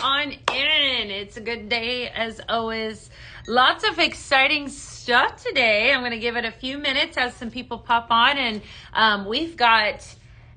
on in. It's a good day as always. Lots of exciting stuff today. I'm going to give it a few minutes as some people pop on, and we've got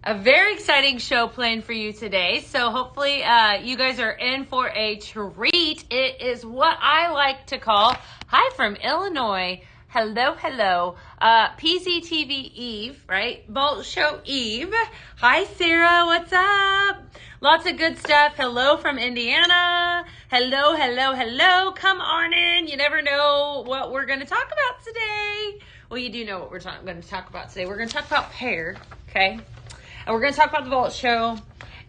a very exciting show planned for you today. So hopefully you guys are in for a treat. It is what I like to call, hi from Illinois. Hello, hello. PZTV Eve, right? Bolt Show Eve. Hi, Sarah. What's up? Lots of good stuff. Hello from Indiana. Hello, hello, hello. Come on in. You never know what we're going to talk about today. Well, you do know what we're going to talk about today. We're going to talk about pear, okay? And we're going to talk about the Vault Show.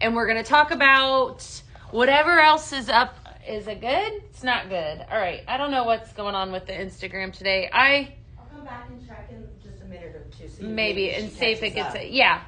And we're going to talk about whatever else is up. Is it good? It's not good. All right. I don't know what's going on with the Instagram today. I'll come back and check in just a minute or two. So maybe and see if it gets it. Yeah.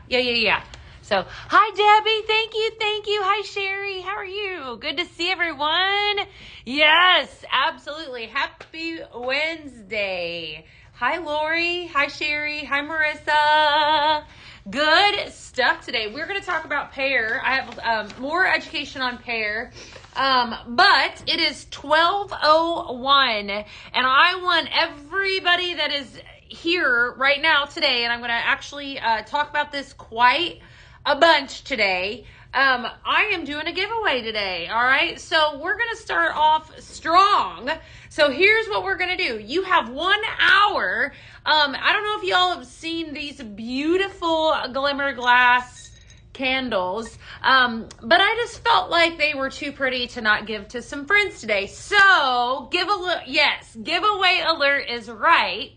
So, hi, Debbie. Thank you. Hi, Sherry. How are you? Good to see everyone. Yes, absolutely. Happy Wednesday. Hi, Lori. Hi, Sherry. Hi, Marissa. Good stuff today. We're going to talk about pear. I have more education on pear. But it is 12:01, and I want everybody that is here right now today, and I'm going to actually talk about this quite a bunch today. I am doing a giveaway today, all right? So we're going to start off strong. So here's what we're going to do. You have 1 hour. I don't know if y'all have seen these beautiful glimmer glass candles, but I just felt like they were too pretty to not give to some friends today. So giveaway alert is right.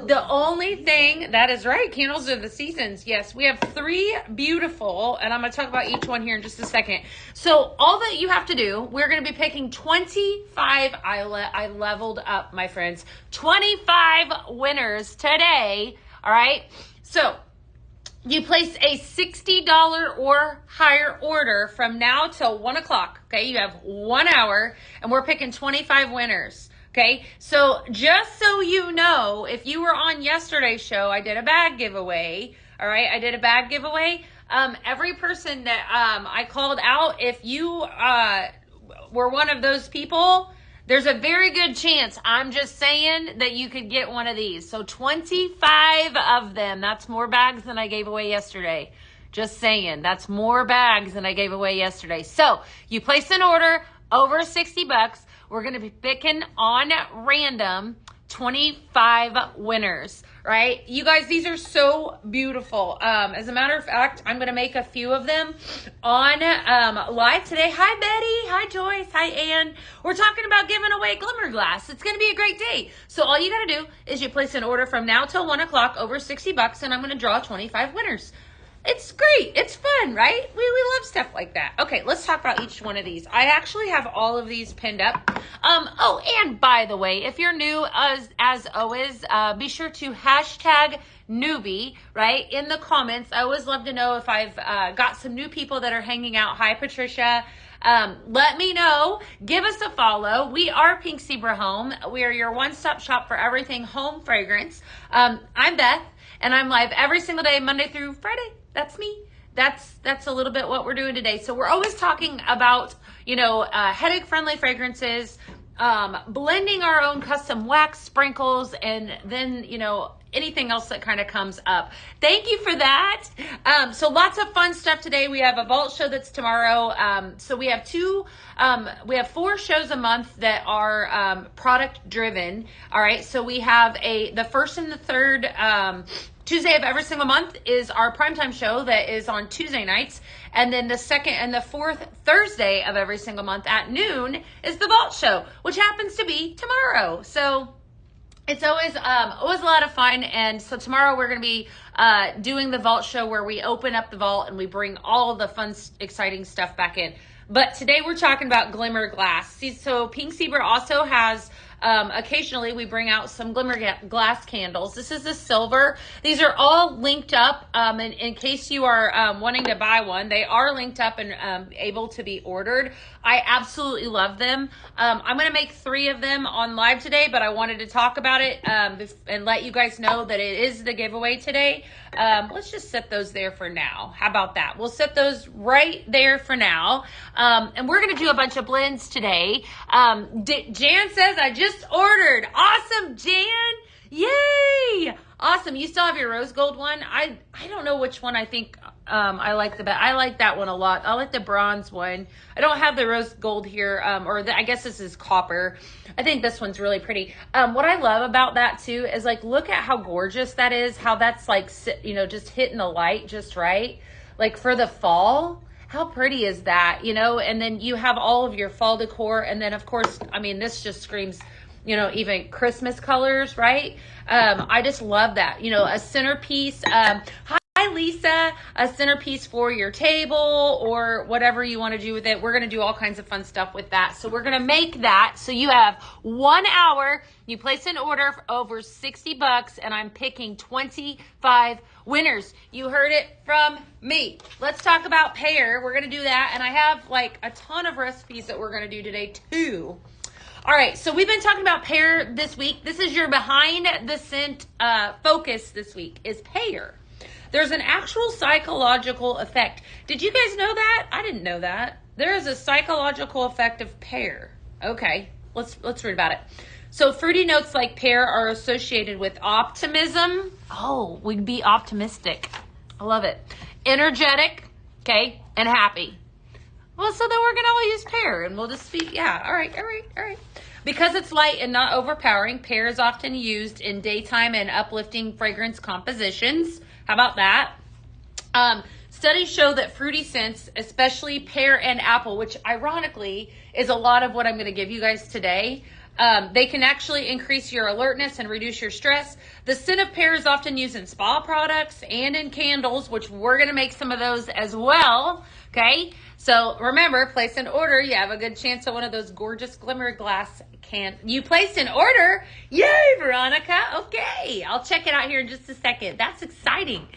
The only thing that is right, candles are the seasons. Yes, we have 3 beautiful, and I'm going to talk about each one here in just a second. So all that you have to do, we're going to be picking 25. I leveled up, my friends. 25 winners today. All right. So you place a $60 or higher order from now till 1 o'clock. Okay, you have 1 hour, and we're picking 25 winners. Okay, so just so you know, if you were on yesterday's show, I did a bag giveaway. All right, I did a bag giveaway. Every person that I called out, if you were one of those people, there's a very good chance, I'm just saying, that you could get one of these. So 25 of them. That's more bags than I gave away yesterday. Just saying, that's more bags than I gave away yesterday. So you place an order over $60. We're going to be picking on random 25 winners, right? You guys, these are so beautiful. As a matter of fact, I'm going to make a few of them on live today. Hi, Betty. Hi, Joyce. Hi, Ann. We're talking about giving away glimmer glass. It's going to be a great day. So all you got to do is you place an order from now till 1 o'clock over $60, and I'm going to draw 25 winners. It's great. It's fun, right? We love stuff like that. Okay, let's talk about each one of these. I actually have all of these pinned up. Oh, and by the way, if you're new, as always, be sure to hashtag newbie, right, in the comments. I always love to know if I've got some new people that are hanging out. Hi, Patricia. Let me know. Give us a follow. We are Pink Zebra Home. We are your one-stop shop for everything home fragrance. I'm Beth, and I'm live every single day, Monday through Friday. That's me. That's a little bit what we're doing today. So we're always talking about, headache-friendly fragrances, blending our own custom wax sprinkles, and then, anything else that kind of comes up. Thank you for that. So lots of fun stuff today. We have a Vault Show that's tomorrow. So we have 4 shows a month that are product driven. All right. So we have the first and the third Tuesday of every single month is our primetime show that is on Tuesday nights. And then the second and the fourth Thursday of every single month at noon is the Vault Show, which happens to be tomorrow. So it's always a lot of fun. And so tomorrow we're going to be doing the Vault Show where we open up the vault and we bring all of the fun, exciting stuff back in. But today we're talking about glimmer glass. See, so Pink Zebra also has Occasionally we bring out some glimmer glass candles. This is the silver. These are all linked up. In case you are wanting to buy one, they are linked up and able to be ordered. I absolutely love them. I'm going to make 3 of them on live today, but I wanted to talk about it and let you guys know that it is the giveaway today. Let's just set those there for now. How about that? We'll set those right there for now. And we're going to do a bunch of blends today. Jan says, I just ordered. Awesome, Jan. Yay. Awesome. You still have your rose gold one? I don't know which one I think I like the best. I like that one a lot. I like the bronze one. I don't have the rose gold here, I guess this is copper. I think this one's really pretty. What I love about that too is like, look at how gorgeous that is. How that's like, just hitting the light just right. Like for the fall, how pretty is that, And then you have all of your fall decor. And then of course, I mean, this just screams, even Christmas colors, right? I just love that. A centerpiece. Hi, Lisa. A centerpiece for your table or whatever you want to do with it. We're going to do all kinds of fun stuff with that. So we're going to make that. So you have 1 hour. You place an order for over $60 and I'm picking 25 winners. You heard it from me. Let's talk about pear. We're going to do that. And I have like a ton of recipes that we're going to do today too. All right, so we've been talking about pear this week. This is your behind the scent focus this week is pear. There's an actual psychological effect. Did you guys know that? I didn't know that. There is a psychological effect of pear. Okay, let's read about it. So fruity notes like pear are associated with optimism. Oh, we'd be optimistic. I love it. Energetic, okay, and happy. Well, so then we're going to all use pear and we'll just be, yeah, all right. Because it's light and not overpowering, pear is often used in daytime and uplifting fragrance compositions. How about that? Studies show that fruity scents, especially pear and apple, which ironically is a lot of what I'm going to give you guys today, they can actually increase your alertness and reduce your stress. The scent of pear is often used in spa products and in candles, which we're going to make some of those as well. Okay, so remember, place an order. You have a good chance at one of those gorgeous glimmer glass You placed an order? Yay, Veronica. Okay, I'll check it out here in just a second. That's exciting.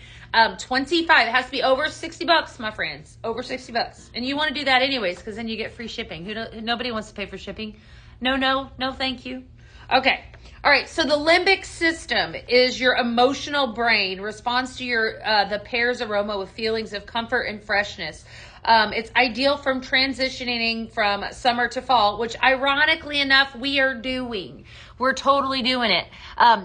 25. It has to be over $60, my friends. Over $60. And you want to do that anyways, because then you get free shipping. Nobody wants to pay for shipping. No, thank you. Okay. All right. So the limbic system is your emotional brain, responds to the pear's aroma with feelings of comfort and freshness. It's ideal from transitioning from summer to fall, which ironically enough, we are doing. We're totally doing it.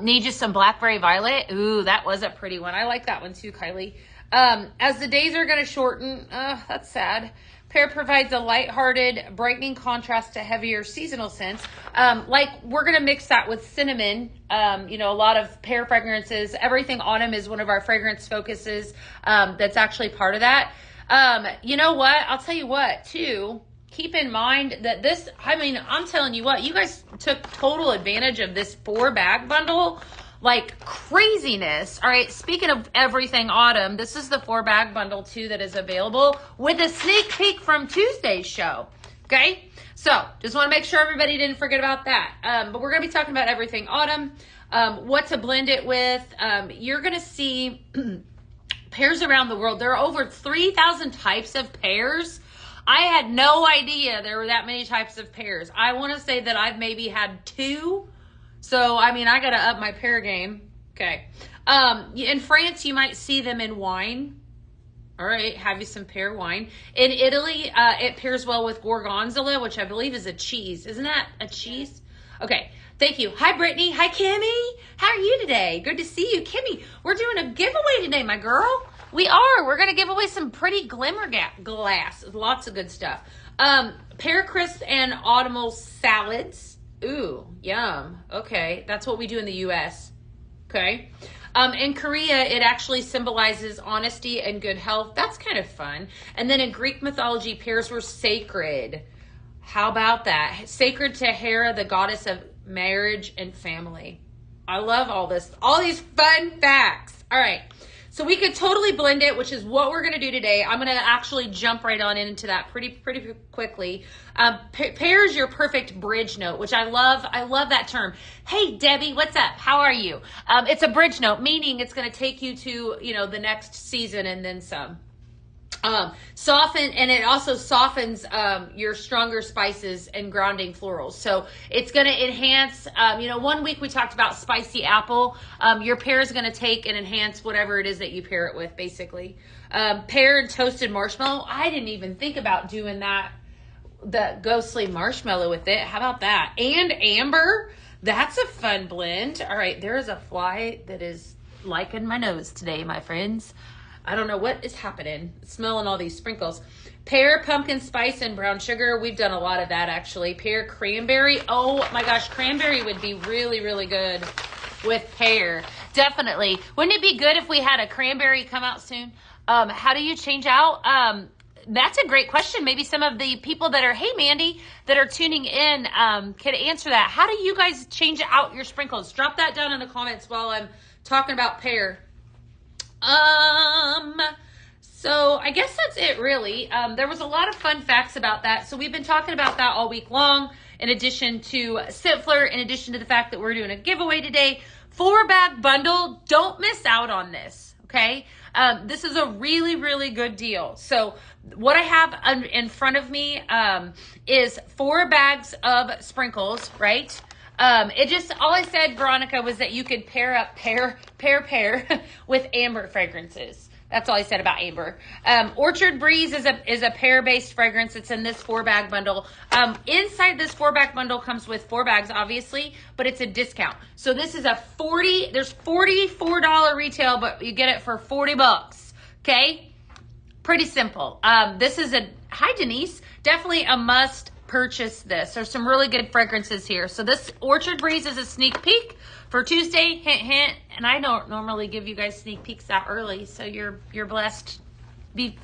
Need you some blackberry violet. Ooh, that was a pretty one. I like that one too, Kylie. As the days are going to shorten, that's sad. Pear provides a lighthearted, brightening contrast to heavier seasonal scents. We're going to mix that with cinnamon. A lot of pear fragrances. Everything Autumn is one of our fragrance focuses. That's actually part of that. You know what? I'll tell you what, too. Keep in mind that I'm telling you what, you guys took total advantage of this 4-bag bundle. Like craziness. All right. Speaking of everything Autumn, this is the 4-bag bundle too that is available with a sneak peek from Tuesday's show. Okay. So just want to make sure everybody didn't forget about that. But we're going to be talking about everything Autumn, what to blend it with. You're going to see pears around the world. There are over 3,000 types of pears. I had no idea there were that many types of pears. I want to say that I've maybe had 2. So, I got to up my pear game. Okay. In France, you might see them in wine. All right. Have you some pear wine. In Italy, it pairs well with gorgonzola, which I believe is a cheese. Isn't that a cheese? Okay. Thank you. Hi, Brittany. Hi, Kimmy. How are you today? Good to see you. Kimmy, we're doing a giveaway today, my girl. We are. We're going to give away some pretty glimmer glass. Lots of good stuff. Pear crisp and autumnal salads. Ooh, yum. Okay, that's what we do in the U.S. Okay. In Korea, it actually symbolizes honesty and good health. That's kind of fun. And then in Greek mythology, pears were sacred. How about that? Sacred to Hera, the goddess of marriage and family. I love all these fun facts. All right. So we could totally blend it, which is what we're going to do today. I'm going to actually jump right on into that pretty quickly. Pear is your perfect bridge note, which I love. I love that term. Hey, Debbie, what's up? How are you? It's a bridge note, meaning it's going to take you to, the next season and then some. And it also softens your stronger spices and grounding florals. So it's going to enhance, 1 week we talked about spicy apple. Your pear is going to take and enhance whatever it is that you pair it with, basically. Pear and toasted marshmallow. I didn't even think about doing the ghostly marshmallow with it. How about that? And amber. That's a fun blend. All right, there is a fly that is liking my nose today, my friends. I don't know what is happening. Smelling all these sprinkles. Pear, pumpkin spice, and brown sugar. We've done a lot of that, actually. Pear, cranberry. Oh, my gosh. Cranberry would be really, really good with pear. Definitely. Wouldn't it be good if we had a cranberry come out soon? How do you change out? That's a great question. Maybe some of the people that are, hey, Mandy, that are tuning in can answer that. How do you guys change out your sprinkles? Drop that down in the comments while I'm talking about pear. So I guess that's it really. There was a lot of fun facts about that. So we've been talking about that all week long, in addition to Stifler, in addition to the fact that we're doing a giveaway today. 4-bag bundle. Don't miss out on this. Okay. This is a really, really good deal. So what I have in front of me, is 4 bags of sprinkles, right? All I said, Veronica, was that you could pair up pear with amber fragrances. That's all I said about amber. Orchard Breeze is a pear-based fragrance. It's in this 4-bag bundle. Inside this 4-bag bundle comes with 4 bags, obviously, but it's a discount. So this is there's $44 retail, but you get it for $40. Okay? Pretty simple. Hi, Denise. Definitely a must purchase this. There's some really good fragrances here. So this Orchard Breeze is a sneak peek for Tuesday. Hint, hint. And I don't normally give you guys sneak peeks that early, so you're blessed.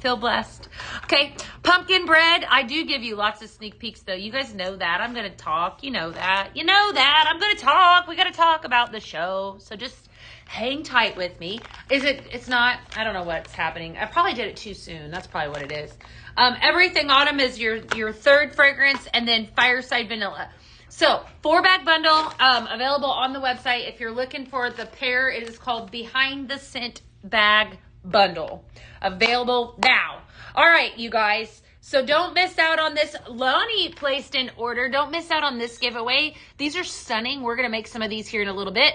Feel blessed. Okay, pumpkin bread. I do give you lots of sneak peeks, though. You guys know that. I'm gonna talk. You know that. I'm gonna talk. We gotta talk about the show. So just hang tight with me. It's not, I don't know what's happening. I probably did it too soon. That's probably what it is. Everything Autumn is your third fragrance, and then Fireside Vanilla. So 4-bag bundle, available on the website. If you're looking for the pear, it is called Behind the Scent Bag Bundle. Available now. All right, you guys. So don't miss out on this. Lonnie placed an order. Don't miss out on this giveaway. These are stunning. We're going to make some of these here in a little bit.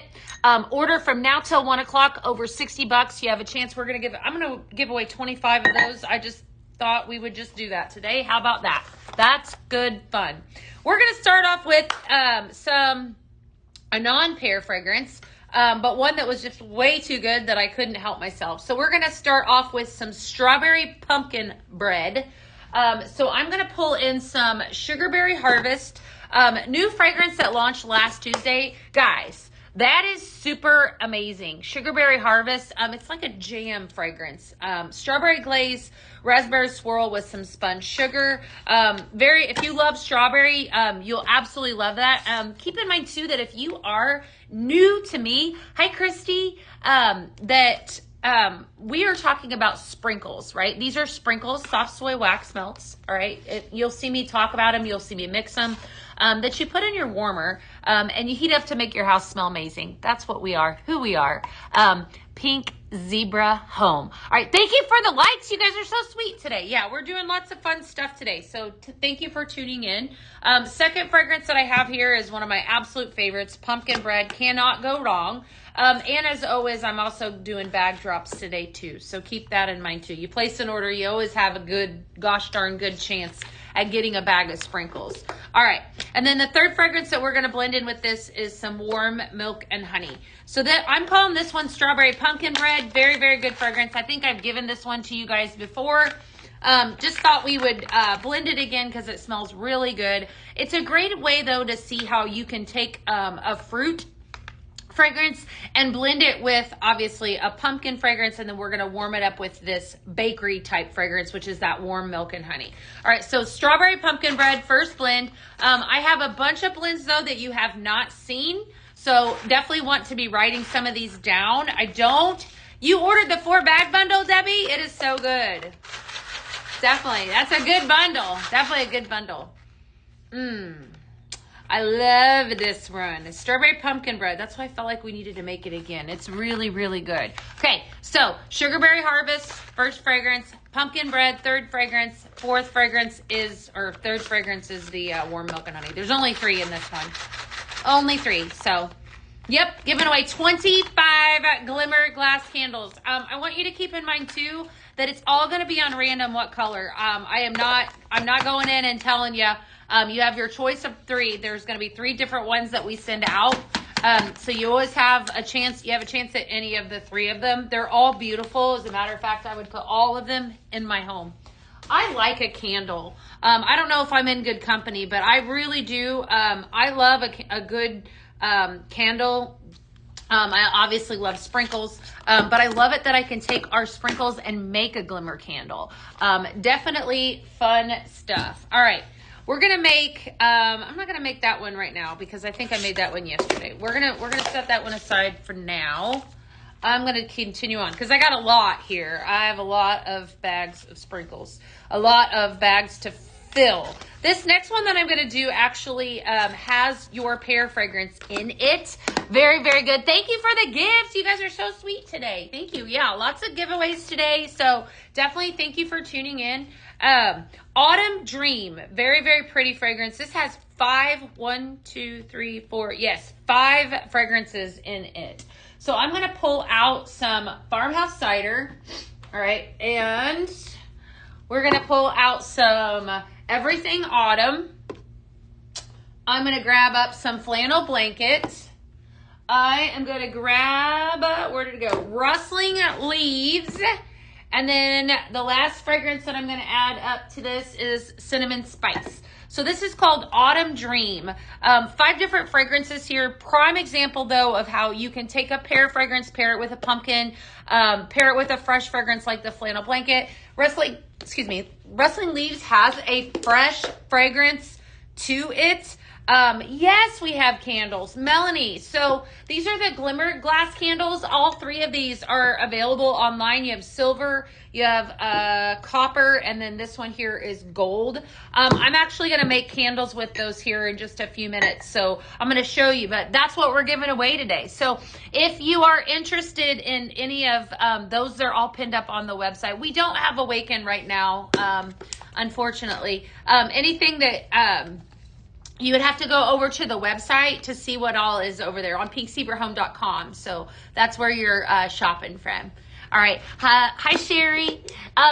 Order from now till 1 o'clock, over $60. You have a chance. I'm going to give away 25 of those. I just thought we would just do that today. How about that? That's good fun. We're going to start off with a non-pear fragrance, but one that was just way too good that I couldn't help myself. So we're going to start off with some strawberry pumpkin bread. So I'm going to pull in some Sugarberry Harvest, new fragrance that launched last Tuesday. Guys, that is super amazing. Sugarberry Harvest. It's like a jam fragrance. Strawberry glaze, raspberry swirl with some spun sugar. If you love strawberry, you'll absolutely love that. Keep in mind too that if you are new to me, hi Christy, we are talking about sprinkles, right? These are sprinkles, soft soy wax melts, all right? You'll see me talk about them. You'll see me mix them, that you put in your warmer, and you heat up to make your house smell amazing. That's what we are, who we are. Pink Zebra Home. All right, thank you for the likes. You guys are so sweet today. Yeah, we're doing lots of fun stuff today, so thank you for tuning in. Second fragrance that I have here is one of my absolute favorites, Pumpkin Bread. Cannot go wrong. And as always, I'm also doing bag drops today too, so keep that in mind too. You place an order, you always have a good, gosh darn good chance at getting a bag of sprinkles. All right, and then the third fragrance that we're going to blend in with this is some warm milk and honey. So that I'm calling this one Strawberry Pumpkin Bread. Very, very good fragrance. I think I've given this one to you guys before. Just thought we would blend it again because it smells really good. It's a great way though to see how you can take a fruit fragrance and blend it with obviously a pumpkin fragrance, and then we're going to warm it up with this bakery type fragrance, which is that warm milk and honey. All right, so strawberry pumpkin bread, first blend. I have a bunch of blends though that you have not seen, so definitely want to be writing some of these down. I don't You ordered the 4-bag bundle, Debbie? It is so good. Definitely. That's a good bundle. Definitely a good bundle. I love this one. Strawberry pumpkin bread. That's why I felt like we needed to make it again. It's really, really good. Okay, so Sugarberry Harvest, first fragrance. Pumpkin bread, third fragrance. Third fragrance is the warm milk and honey. There's only 3 in this one. Only 3. So, yep, giving away 25 glimmer glass candles. I want you to keep in mind, too, that it's all going to be on random what color. I'm not going in and telling you. You have your choice of 3. There's going to be 3 different ones that we send out. So you always have a chance. You have a chance at any of the 3 of them. They're all beautiful. As a matter of fact, I would put all of them in my home. I like a candle. I don't know if I'm in good company, but I really do. I love a good candle. I obviously love sprinkles, but I love it that I can take our sprinkles and make a glimmer candle. Definitely fun stuff. All right. We're going to make, I'm not going to make that one right now because I think I made that one yesterday. We're going to set that one aside for now. I'm going to continue on because I got a lot here. I have a lot of bags of sprinkles, a lot of bags to fill. This next one that I'm going to do actually has your pear fragrance in it. Very, very good. Thank you for the gifts. You guys are so sweet today. Thank you. Yeah, lots of giveaways today. So definitely thank you for tuning in. Autumn Dream. Very, very pretty fragrance. This has 5 fragrances in it. So I'm going to pull out some Farmhouse Cider. All right. And we're going to pull out some Everything Autumn. I'm going to grab up some Flannel Blanket. I am going to grab, where did it go? Rustling Leaves. And then the last fragrance that I'm going to add up to this is Cinnamon Spice. So this is called Autumn Dream. 5 different fragrances here. Prime example, though, of how you can take a pear fragrance, pair it with a pumpkin, pair it with a fresh fragrance like the Flannel Blanket. Rustling Leaves has a fresh fragrance to it. Yes, we have candles. Melanie, so these are the glimmer glass candles. All 3 of these are available online. You have silver, you have copper, and then this one here is gold. I'm actually going to make candles with those here in just a few minutes, so I'm going to show you, but that's what we're giving away today. So if you are interested in any of those, they're all pinned up on the website. We don't have Awaken right now, unfortunately. Anything that... you would have to go over to the website to see what all is over there on pinkzebrahome.com. So that's where you're shopping from. All right. Hi, Sherry.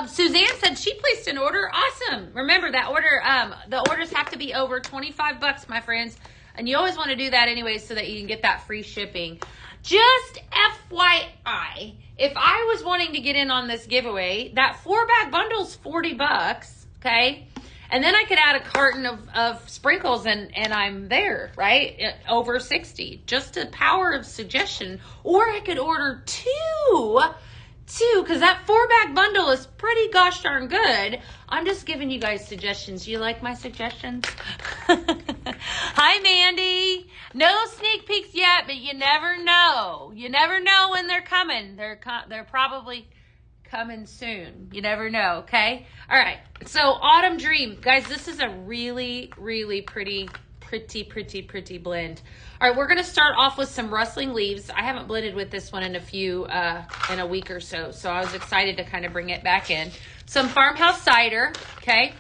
Suzanne said she placed an order. Awesome. Remember that order, the orders have to be over $25, my friends. And you always want to do that anyway so that you can get that free shipping. Just FYI, if I was wanting to get in on this giveaway, that 4-bag bundle's $40, okay? And then I could add a carton of sprinkles and I'm there, right? Over 60. Just the power of suggestion. Or I could order two, because that 4-bag bundle is pretty gosh darn good. I'm just giving you guys suggestions. You like my suggestions? Hi, Mandy. No sneak peeks yet, but you never know. You never know when they're coming. They're probably coming soon. You never know, okay? All right. So Autumn Dream. Guys, this is a really, really pretty blend. All right, we're going to start off with some Rustling Leaves. I haven't blended with this one in a week or so, so I was excited to kind of bring it back in. Some Farmhouse Cider, okay?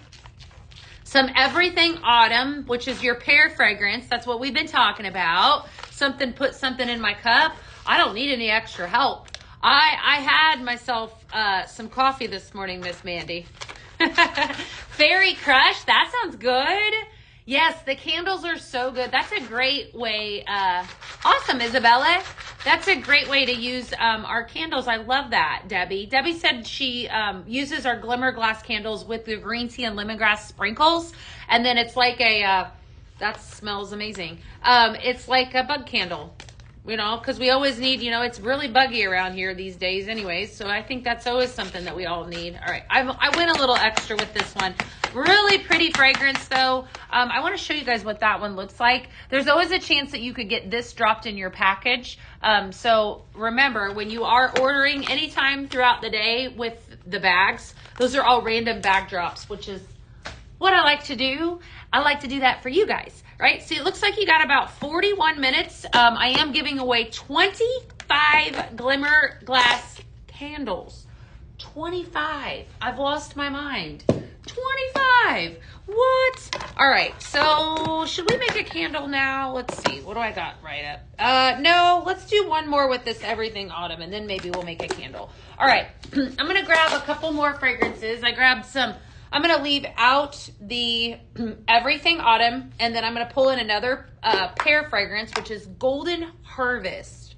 Some Everything Autumn, which is your pear fragrance. That's what we've been talking about. Put something in my cup. I don't need any extra help. I had myself some coffee this morning, Miss Mandy. Fairy Crush, that sounds good. Yes, the candles are so good. That's a great way. Awesome, Isabella. That's a great way to use our candles. I love that, Debbie. Debbie said she uses our glimmer glass candles with the green tea and lemongrass sprinkles. And then it's like that smells amazing. It's like a bug candle. You know, because we always need, it's really buggy around here these days anyways. So I think that's always something that we all need. All right. I went a little extra with this one. Really pretty fragrance though. I want to show you guys what that one looks like. There's always a chance that you could get this dropped in your package. So remember, when you are ordering anytime throughout the day with the bags, those are all random bag drops, which is what I like to do. I like to do that for you guys, right? So it looks like you got about 41 minutes. I am giving away 25 glimmer glass candles. 25. I've lost my mind. 25. What? All right. So should we make a candle now? Let's see. What do I got right up? No, let's do one more with this Everything Autumn, and then maybe we'll make a candle. All right. I'm going to grab a couple more fragrances. I grabbed some. I'm going to leave out the Everything Autumn, and then I'm going to pull in another pear fragrance, which is Golden Harvest.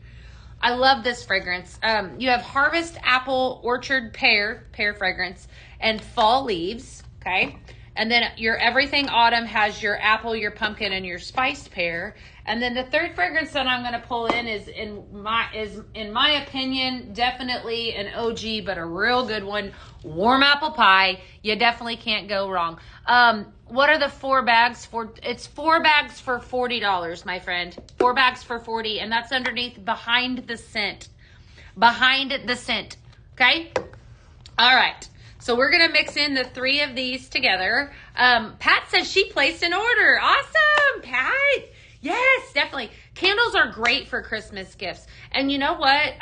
I love this fragrance. You have Harvest Apple Orchard Pear fragrance, and Fall Leaves, okay? And then your Everything Autumn has your apple, your pumpkin, and your spiced pear. And then the third fragrance that I'm going to pull in is in my opinion, definitely an OG, but a real good one. Warm apple pie. You definitely can't go wrong. What are the 4 bags for? It's 4 bags for $40, my friend. 4 bags for $40, and that's underneath behind the scent. Behind the scent. Okay? All right. So we're going to mix in the 3 of these together. Pat says she placed an order. Awesome, Pat. Yes, definitely. Candles are great for Christmas gifts. And you know what?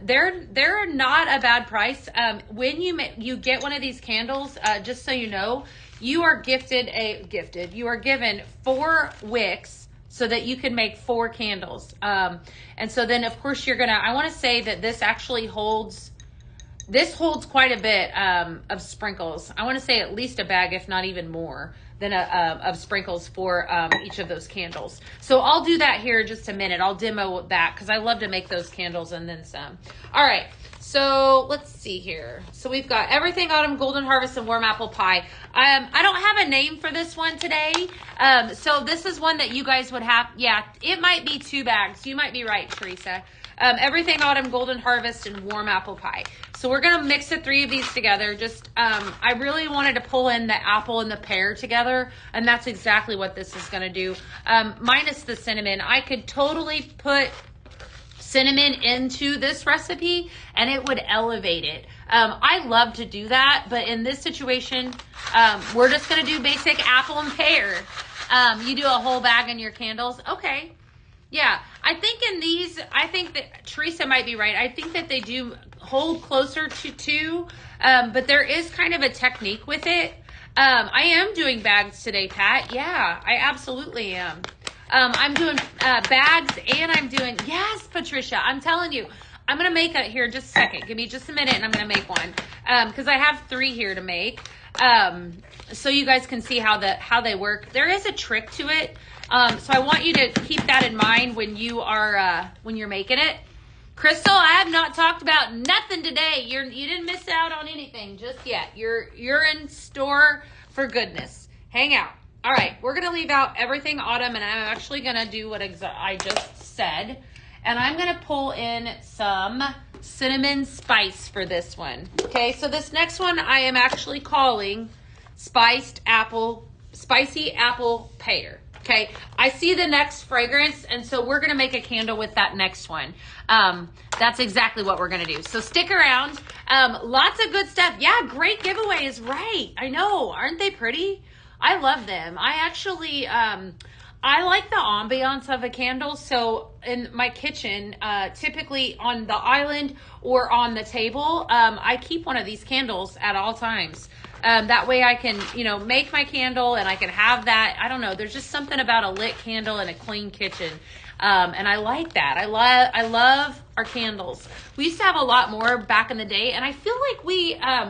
They're not a bad price. When you get one of these candles, just so you know, you are you are given 4 wicks so that you can make 4 candles. And so then of course I want to say that this actually holds quite a bit of sprinkles. I want to say at least a bag, if not even more than of sprinkles for each of those candles. So I'll do that here in just a minute. I'll demo that because I love to make those candles and then some. All right, so let's see here. So we've got Everything Autumn, Golden Harvest, and Warm Apple Pie. I don't have a name for this one today. So this is one that you guys would have. Yeah, it might be 2 bags. You might be right, Teresa. Everything Autumn, Golden Harvest, and Warm Apple Pie. So we're going to mix the 3 of these together. Just, I really wanted to pull in the apple and the pear together, and that's exactly what this is going to do. Minus the cinnamon. I could totally put cinnamon into this recipe, and it would elevate it. I love to do that, but in this situation, we're just going to do basic apple and pear. You do a whole bag in your candles. Okay. Yeah, I think that Teresa might be right. I think that they do hold closer to 2, but there is kind of a technique with it. I am doing bags today, Pat. Yeah, I absolutely am. I'm doing bags and I'm doing, yes, Patricia, I'm telling you. I'm going to make it here in just a second. Give me just a minute and I'm going to make one because I have 3 here to make. So you guys can see how they work. There is a trick to it. So I want you to keep that in mind when you're making it. Crystal, I have not talked about nothing today. You didn't miss out on anything just yet. You're in store for goodness. Hang out. All right, we're gonna leave out Everything Autumn, and I'm actually gonna do what I just said, and I'm gonna pull in some cinnamon spice for this one. Okay, so this next one I am actually calling spicy apple pear. Okay, I see the next fragrance, and so we're going to make a candle with that next one. That's exactly what we're going to do. So stick around. Lots of good stuff. Yeah, great giveaways, right. I know. Aren't they pretty? I love them. I actually, I like the ambiance of a candle. So in my kitchen, typically on the island or on the table, I keep one of these candles at all times. That way I can, make my candle and I can have that. I don't know. There's just something about a lit candle in a clean kitchen. And I like that. I love our candles. We used to have a lot more back in the day. And I feel like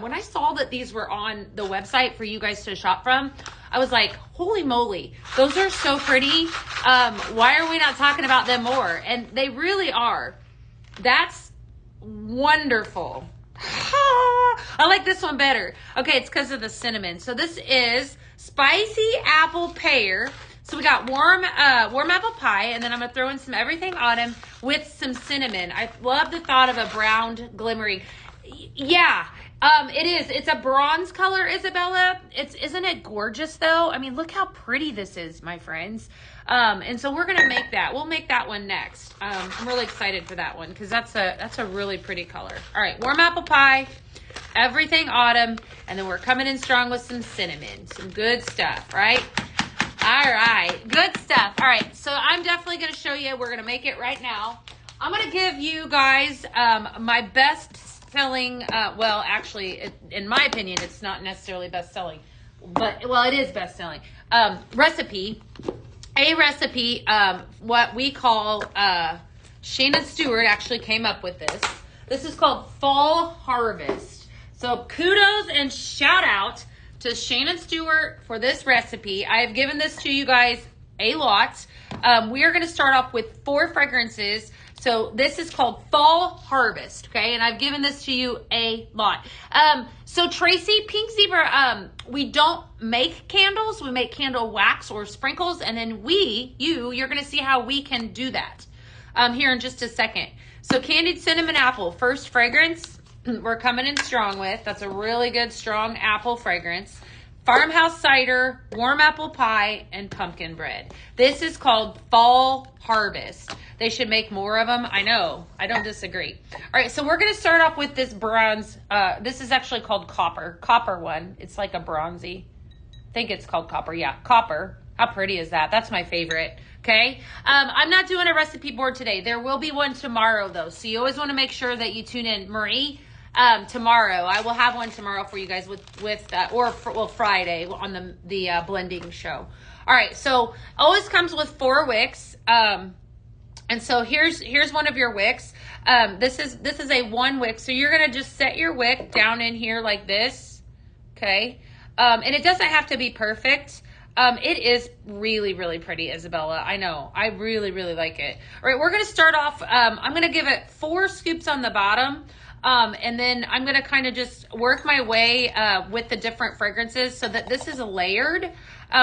when I saw that these were on the website for you guys to shop from, I was like, holy moly, those are so pretty. Why are we not talking about them more? And they really are. That's wonderful. I like this one better. Okay, it's because of the cinnamon. So this is spicy apple pear. So we got warm apple pie, and then I'm gonna throw in some Everything Autumn with some cinnamon. I love the thought of a browned glimmering. Yeah, It is. It's a bronze color, Isabella. Isn't it gorgeous though? I mean, look how pretty this is, my friends. And so we're gonna make that. We'll make that one next. I'm really excited for that one because that's a really pretty color. All right, warm apple pie, everything autumn, and then we're coming in strong with some cinnamon, some good stuff, right? All right, good stuff. All right, so I'm definitely gonna show you. We're gonna make it right now. I'm gonna give you guys my best-selling. Well, actually, in my opinion, it's not necessarily best-selling, but well, it is best-selling recipe. A recipe, what we call, Shannon Stewart actually came up with this. This is called Fall Harvest. So kudos and shout out to Shannon Stewart for this recipe. I have given this to you guys a lot. We are going to start off with 4 fragrances. So this is called Fall Harvest, okay? And I've given this to you a lot. So Tracy, Pink Zebra, we don't make candles. We make candle wax or sprinkles. And then you're going to see how we can do that here in just a second. So candied cinnamon apple, first fragrance we're coming in strong with. That's a really good strong apple fragrance. Farmhouse cider, warm apple pie, and pumpkin bread. This is called Fall Harvest. They should make more of them. I know. I don't disagree. All right, so we're going to start off with this bronze. This is actually called copper. Copper one. It's like a bronzy. I think it's called copper. Yeah, copper. How pretty is that? That's my favorite. Okay. I'm not doing a recipe board today. There will be one tomorrow, though. So you always want to make sure that you tune in. Marie, tomorrow. I will have one tomorrow for you guys Friday on the blending show. All right, so always comes with 4 wicks. And so here's one of your wicks. This is a 1 wick. So you're gonna just set your wick down in here like this. Okay. And it doesn't have to be perfect. It is really, really pretty, Isabella. I know. I really, really like it. All right, we're gonna start off. I'm gonna give it 4 scoops on the bottom. And then I'm going to kind of just work my way with the different fragrances so that this is layered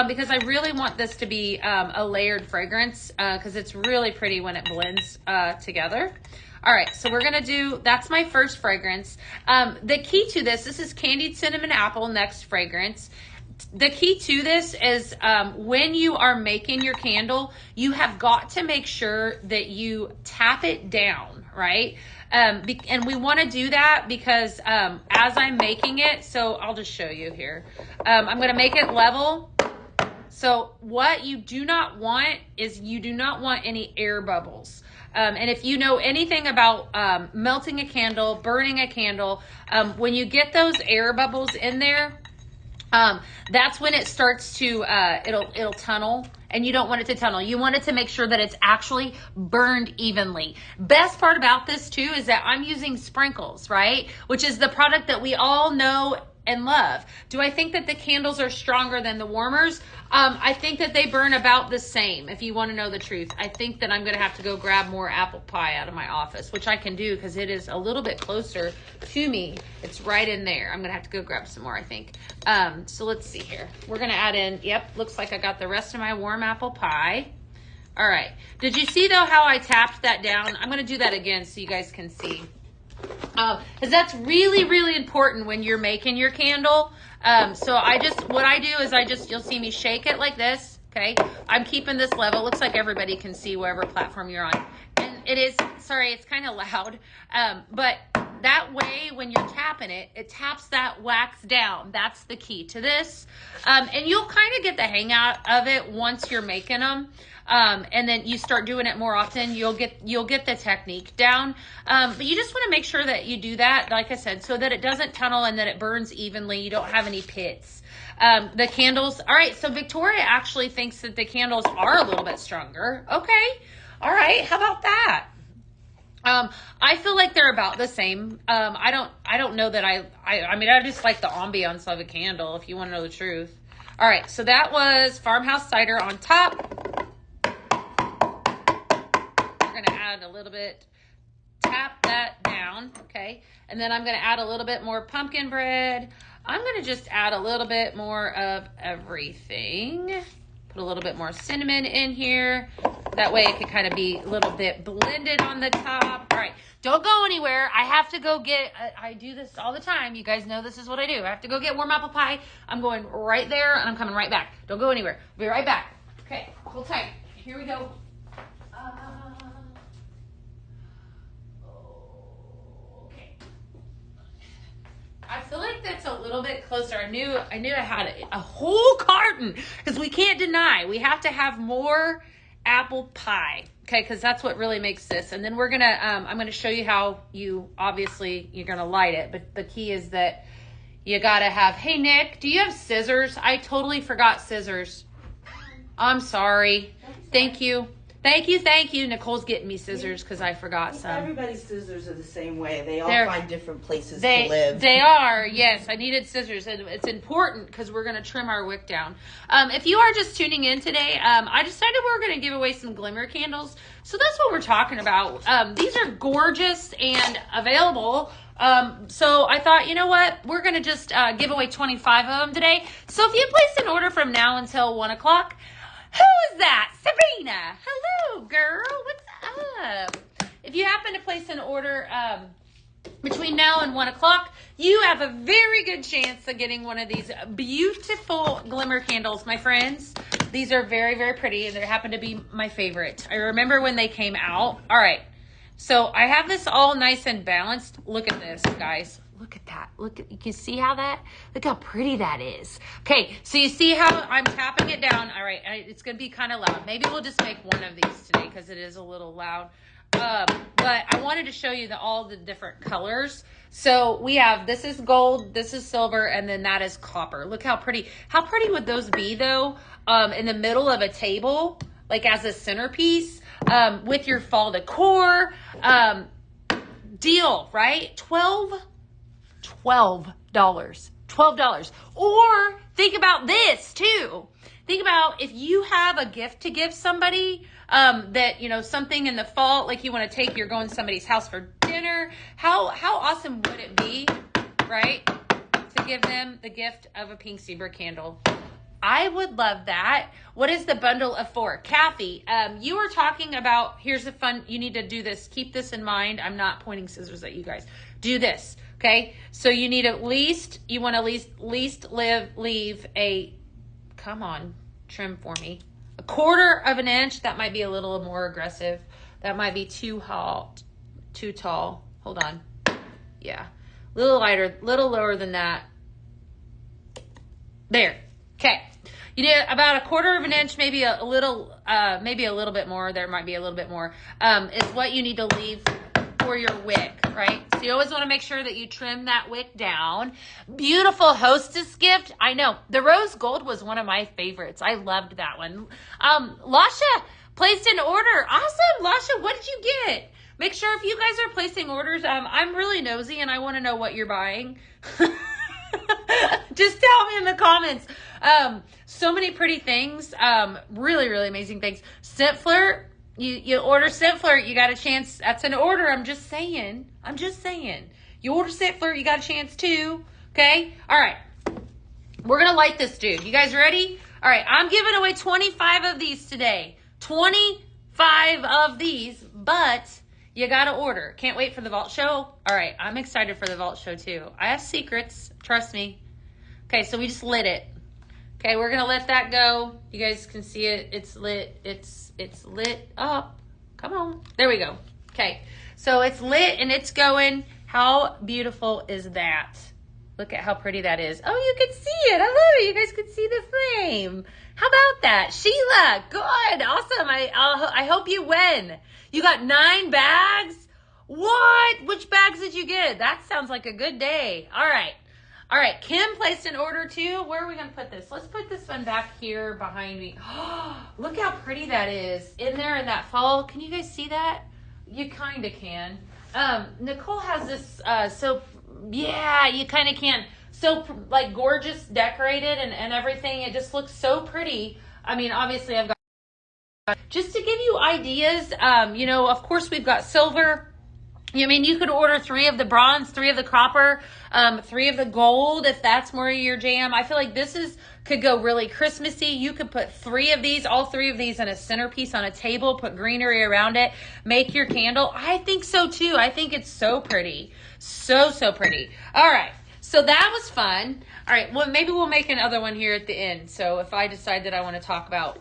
because I really want this to be a layered fragrance because it's really pretty when it blends together. All right, so we're going to do, that's my first fragrance. The key to this is candied cinnamon apple, next fragrance. The key to this is when you are making your candle, you have got to make sure that you tap it down, right? And we want to do that because as I'm making it, so I'll just show you here. I'm going to make it level. So what you do not want is you do not want any air bubbles. And if you know anything about melting a candle, burning a candle, when you get those air bubbles in there, that's when it starts to, it'll tunnel, and you don't want it to tunnel. You want it to make sure that it's actually burned evenly. Best part about this too is that I'm using sprinkles, right? Which is the product that we all know and love. Do I think that the candles are stronger than the warmers? I think that they burn about the same, if you want to know the truth. I think that I'm going to have to go grab more apple pie out of my office, which I can do because it is a little bit closer to me. It's right in there. I'm going to have to go grab some more, I think. So let's see here. We're going to add in, yep, looks like I got the rest of my warm apple pie. All right. Did you see, though, how I tapped that down? I'm going to do that again so you guys can see. Because that's really, really important when you're making your candle. So what I do is you'll see me shake it like this. Okay. I'm keeping this level. Looks like everybody can see whatever platform you're on. And it is, sorry, it's kind of loud. But that way, when you're tapping it, it taps that wax down. That's the key to this. And you'll kind of get the hang out of it once you're making them. And then you start doing it more often, you'll get the technique down. But you just want to make sure that you do that, like I said, so that it doesn't tunnel and that it burns evenly. You don't have any pits. The candles, all right, so Victoria actually thinks that the candles are a little bit stronger. Okay, all right, how about that? I feel like they're about the same. I don't know that I mean, I just like the ambiance of a candle, if you want to know the truth. All right, so that was Farmhouse Cider on top. Add a little bit, tap that down, okay? And then I'm going to add a little bit more pumpkin bread. I'm going to just add a little bit more of everything. Put a little bit more cinnamon in here. That way it can kind of be a little bit blended on the top. All right, don't go anywhere. I have to go get, I do this all the time. You guys know this is what I do. I have to go get warm apple pie. I'm going right there and I'm coming right back. Don't go anywhere. I'll be right back. Okay, hold tight. Here we go. Okay. I feel like that's a little bit closer. I knew I had a whole carton because we can't deny we have to have more apple pie. Okay, because that's what really makes this. And then we're gonna I'm gonna show you how you're gonna light it. But the key is that you gotta have. Hey Nick, do you have scissors? I totally forgot scissors. I'm sorry. Thank you. Thank you. Nicole's getting me scissors because I forgot some. Everybody's scissors are the same way. They all find different places to live. They are, yes. I needed scissors, and it's important because we're going to trim our wick down. If you are just tuning in today, I decided we were going to give away some glimmer candles. So that's what we're talking about. These are gorgeous and available. So I thought, you know what? We're going to just give away 25 of them today. So if you place an order from now until 1 o'clock, who is that? Sabrina. Hello, girl. What's up? If you happen to place an order between now and 1 o'clock, you have a very good chance of getting one of these beautiful glimmer candles, my friends. These are very, very pretty, and they happen to be my favorite. I remember when they came out. All right. So I have this all nice and balanced. Look at this, guys. Look at that. Look how pretty that is. Okay, so you see how I'm tapping it down. All right, it's going to be kind of loud. Maybe we'll just make one of these today because it is a little loud. But I wanted to show you all the different colors. So we have, this is gold, this is silver, and then that is copper. Look how pretty. How pretty would those be, though, in the middle of a table, like as a centerpiece, with your fall decor. Deal, right? $12. Or think about this too. Think about if you have a gift to give somebody, that, you know, something in the fall, like you want to take, you're going to somebody's house for dinner. How awesome would it be, right? To give them the gift of a pink zebra candle. I would love that. What is the bundle of 4? Kathy, you were talking about, here's a fun, you need to do this. Keep this in mind. I'm not pointing scissors at you guys. Do this, okay? So you need you want to leave a, come on, trim for me. 1/4 of an inch. That might be a little more aggressive. That might be too tall. Hold on. Yeah. A little lighter, little lower than that. There. Okay. You need about 1/4 of an inch, maybe a little bit more. There might be a little bit more, is what you need to leave for your wick, right? So you always want to make sure that you trim that wick down. Beautiful hostess gift. I know the rose gold was one of my favorites. I loved that one. Lasha placed an order. Awesome. Lasha, what did you get? Make sure if you guys are placing orders, I'm really nosy and I want to know what you're buying. Just tell me in the comments. So many pretty things. Really, really amazing things. Scent Flirt. You order Scent Flirt, you got a chance. That's an order. I'm just saying. You order Scent Flirt, you got a chance too. Okay? All right. We're going to light this dude. You guys ready? All right. I'm giving away 25 of these today. 25 of these, but you got to order. Can't wait for the vault show. All right. I'm excited for the vault show too. I have secrets. Trust me. Okay. So we just lit it. Okay. We're going to let that go. You guys can see it. It's lit. It's lit up. Come on. There we go. Okay. So it's lit and it's going. How beautiful is that? Look at how pretty that is. Oh, you can see it. I love it. You guys can see the flame. How about that? Sheila, good. Awesome. I hope you win. You got 9 bags? What? Which bags did you get? That sounds like a good day. All right. All right. Kim placed an order too. Where are we going to put this? Let's put this one back here behind me. Look how pretty that is in there in that fall. Can you guys see that? You kind of can. Nicole has this, yeah, you kind of can. So like gorgeous decorated and everything. It just looks so pretty. I mean, obviously I've got, just to give you ideas, you know, of course we've got silver, I mean, you could order 3 of the bronze, 3 of the copper, 3 of the gold, if that's more your jam. I feel like could go really Christmassy. You could put 3 of these, all 3 of these in a centerpiece on a table, put greenery around it, make your candle. I think so too. I think it's so pretty. So, so pretty. All right. So that was fun. All right. Well, maybe we'll make another one here at the end. So if I decide that I want to talk about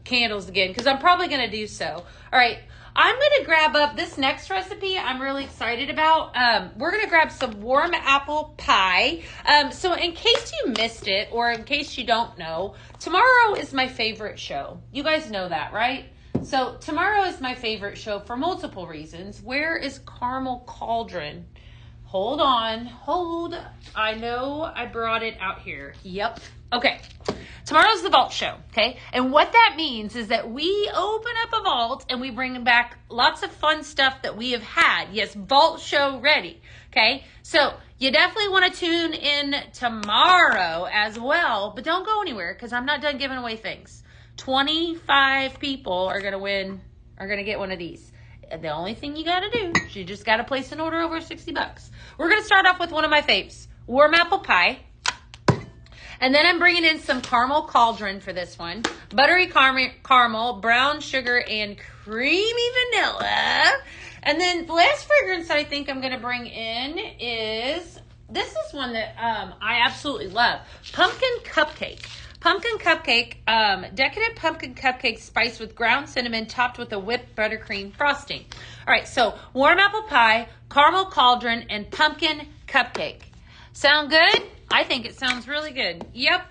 candles again, because I'm probably going to do so. All right. I'm going to grab up this next recipe I'm really excited about. We're going to grab some warm apple pie. So in case you missed it, or in case you don't know, tomorrow is my favorite show. You guys know that, right? So tomorrow is my favorite show for multiple reasons. Where is Caramel Cauldron? Hold on. I know I brought it out here. Yep. Okay. Tomorrow's the vault show, okay? And what that means is that we open up a vault and we bring back lots of fun stuff that we have had. Yes, vault show ready, okay? So you definitely want to tune in tomorrow as well, but don't go anywhere because I'm not done giving away things. 25 people are going to get one of these. The only thing you got to do is you just got to place an order over $60. We're going to start off with one of my faves, warm apple pie. And then I'm bringing in some caramel cauldron for this one. Buttery caramel, brown sugar, and creamy vanilla. And then the last fragrance I think I'm going to bring in is, this is one that I absolutely love. Pumpkin cupcake. Pumpkin cupcake, decadent pumpkin cupcake spiced with ground cinnamon topped with a whipped buttercream frosting. All right, so warm apple pie, caramel cauldron, and pumpkin cupcake. Sound good? I think it sounds really good. Yep.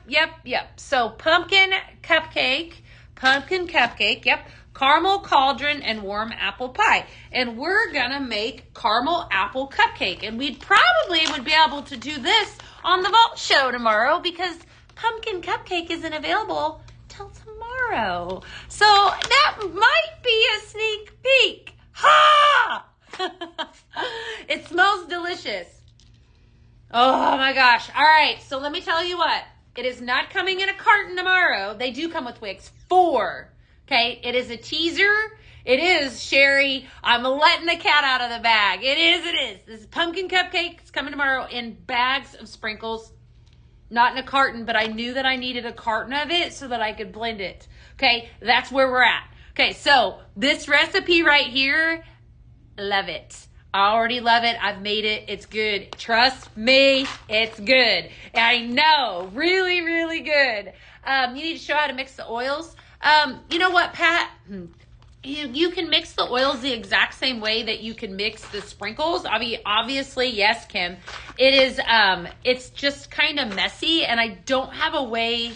So pumpkin cupcake, yep. Caramel cauldron and warm apple pie. And we're going to make caramel apple cupcake. And we probably would be able to do this on the vault show tomorrow because pumpkin cupcake isn't available till tomorrow. So that might be a sneak peek. Ha! It smells delicious. Oh my gosh. All right. So let me tell you what. It is not coming in a carton tomorrow. They do come with wicks. 4. Okay. It is a teaser. It is, Sherry. I'm letting the cat out of the bag. It is. This is pumpkin cupcake. It's coming tomorrow in bags of sprinkles. Not in a carton, but I knew that I needed a carton of it so that I could blend it. Okay. That's where we're at. Okay. So this recipe right here, love it. I already love it. I've made it. It's good. Trust me, it's good. I know. Really, really good. You need to show how to mix the oils. You know what, Pat? You can mix the oils the exact same way that you can mix the sprinkles. I mean, obviously, yes, Kim. It is, it's just kind of messy, and I don't have a way.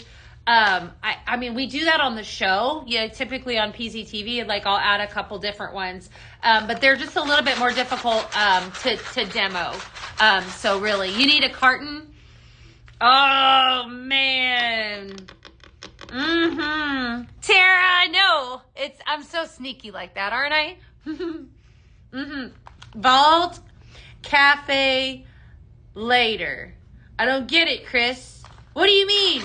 I mean, we do that on the show. Yeah, typically on PZTV, like I'll add a couple different ones. But they're just a little bit more difficult to demo. So really, you need a carton. Oh man. Tara, I know. I'm so sneaky like that, aren't I? Vault Cafe later. I don't get it, Chris. What do you mean?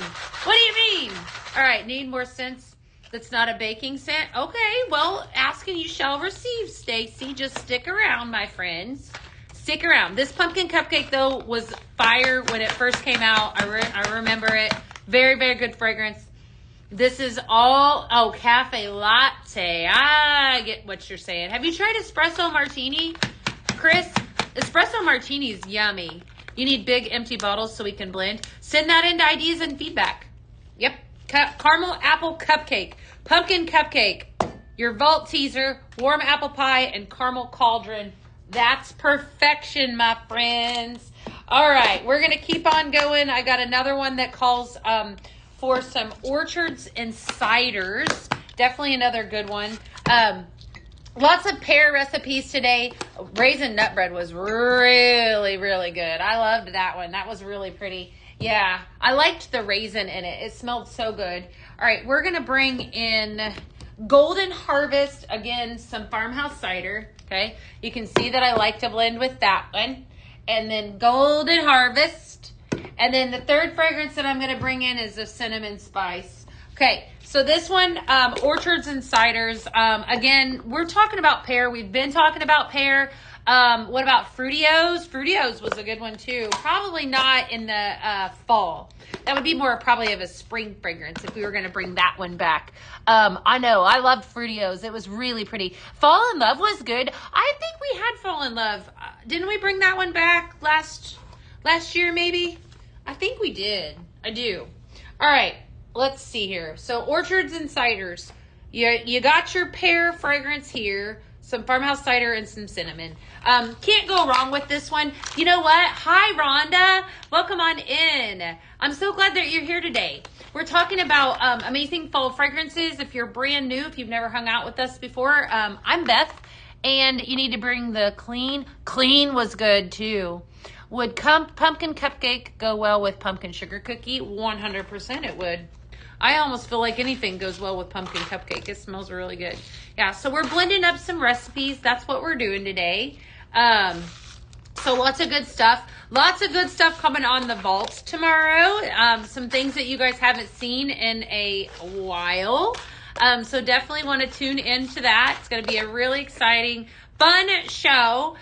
All right, need more scents. That's not a baking scent. Okay, well, ask and you shall receive, Stacy. Just stick around, my friends. Stick around. This pumpkin cupcake, though, was fire when it first came out. I remember it. Very, very good fragrance. This is all, cafe latte. I get what you're saying. Have you tried espresso martini, Chris? Espresso martini is yummy. You need big empty bottles so we can blend. Send that into ideas and feedback. Yep. Caramel apple cupcake, pumpkin cupcake, your vault teaser, warm apple pie, and caramel cauldron. That's perfection, my friends. All right, we're going to keep on going. I got another one that calls for some orchards and ciders. Definitely another good one. Lots of pear recipes today. Raisin nut bread was really, really good. I loved that one. That was really pretty. Yeah, I liked the raisin in it. It smelled so good. All right, we're going to bring in Golden Harvest. Again, some farmhouse cider. Okay, you can see that I like to blend with that one. And then Golden Harvest. And then the third fragrance that I'm going to bring in is a cinnamon spice. Okay, so this one, orchards and ciders. Again, we're talking about pear. We've been talking about pear. What about Fruitios? Fruitios was a good one too. Probably not in the fall. That would be more probably of a spring fragrance if we were going to bring that one back. I know. I loved Fruitios. It was really pretty. Fall in Love was good. I think we had Fall in Love. Didn't we bring that one back last year maybe? I think we did. I do. All right. Let's see here. So Orchards and Ciders. You got your pear fragrance here. Some farmhouse cider and some cinnamon. Can't go wrong with this one. You know what? Hi, Rhonda. Welcome on in. I'm so glad that you're here today. We're talking about amazing fall fragrances. If you're brand new, if you've never hung out with us before, I'm Beth, and you need to bring the clean. Clean was good too. Would pumpkin cupcake go well with pumpkin sugar cookie? 100% it would. I almost feel like anything goes well with pumpkin cupcake. It smells really good. Yeah, so we're blending up some recipes. That's what we're doing today. So lots of good stuff. Lots of good stuff coming on the vault tomorrow. Some things that you guys haven't seen in a while. So definitely want to tune into that. It's going to be a really exciting, fun show.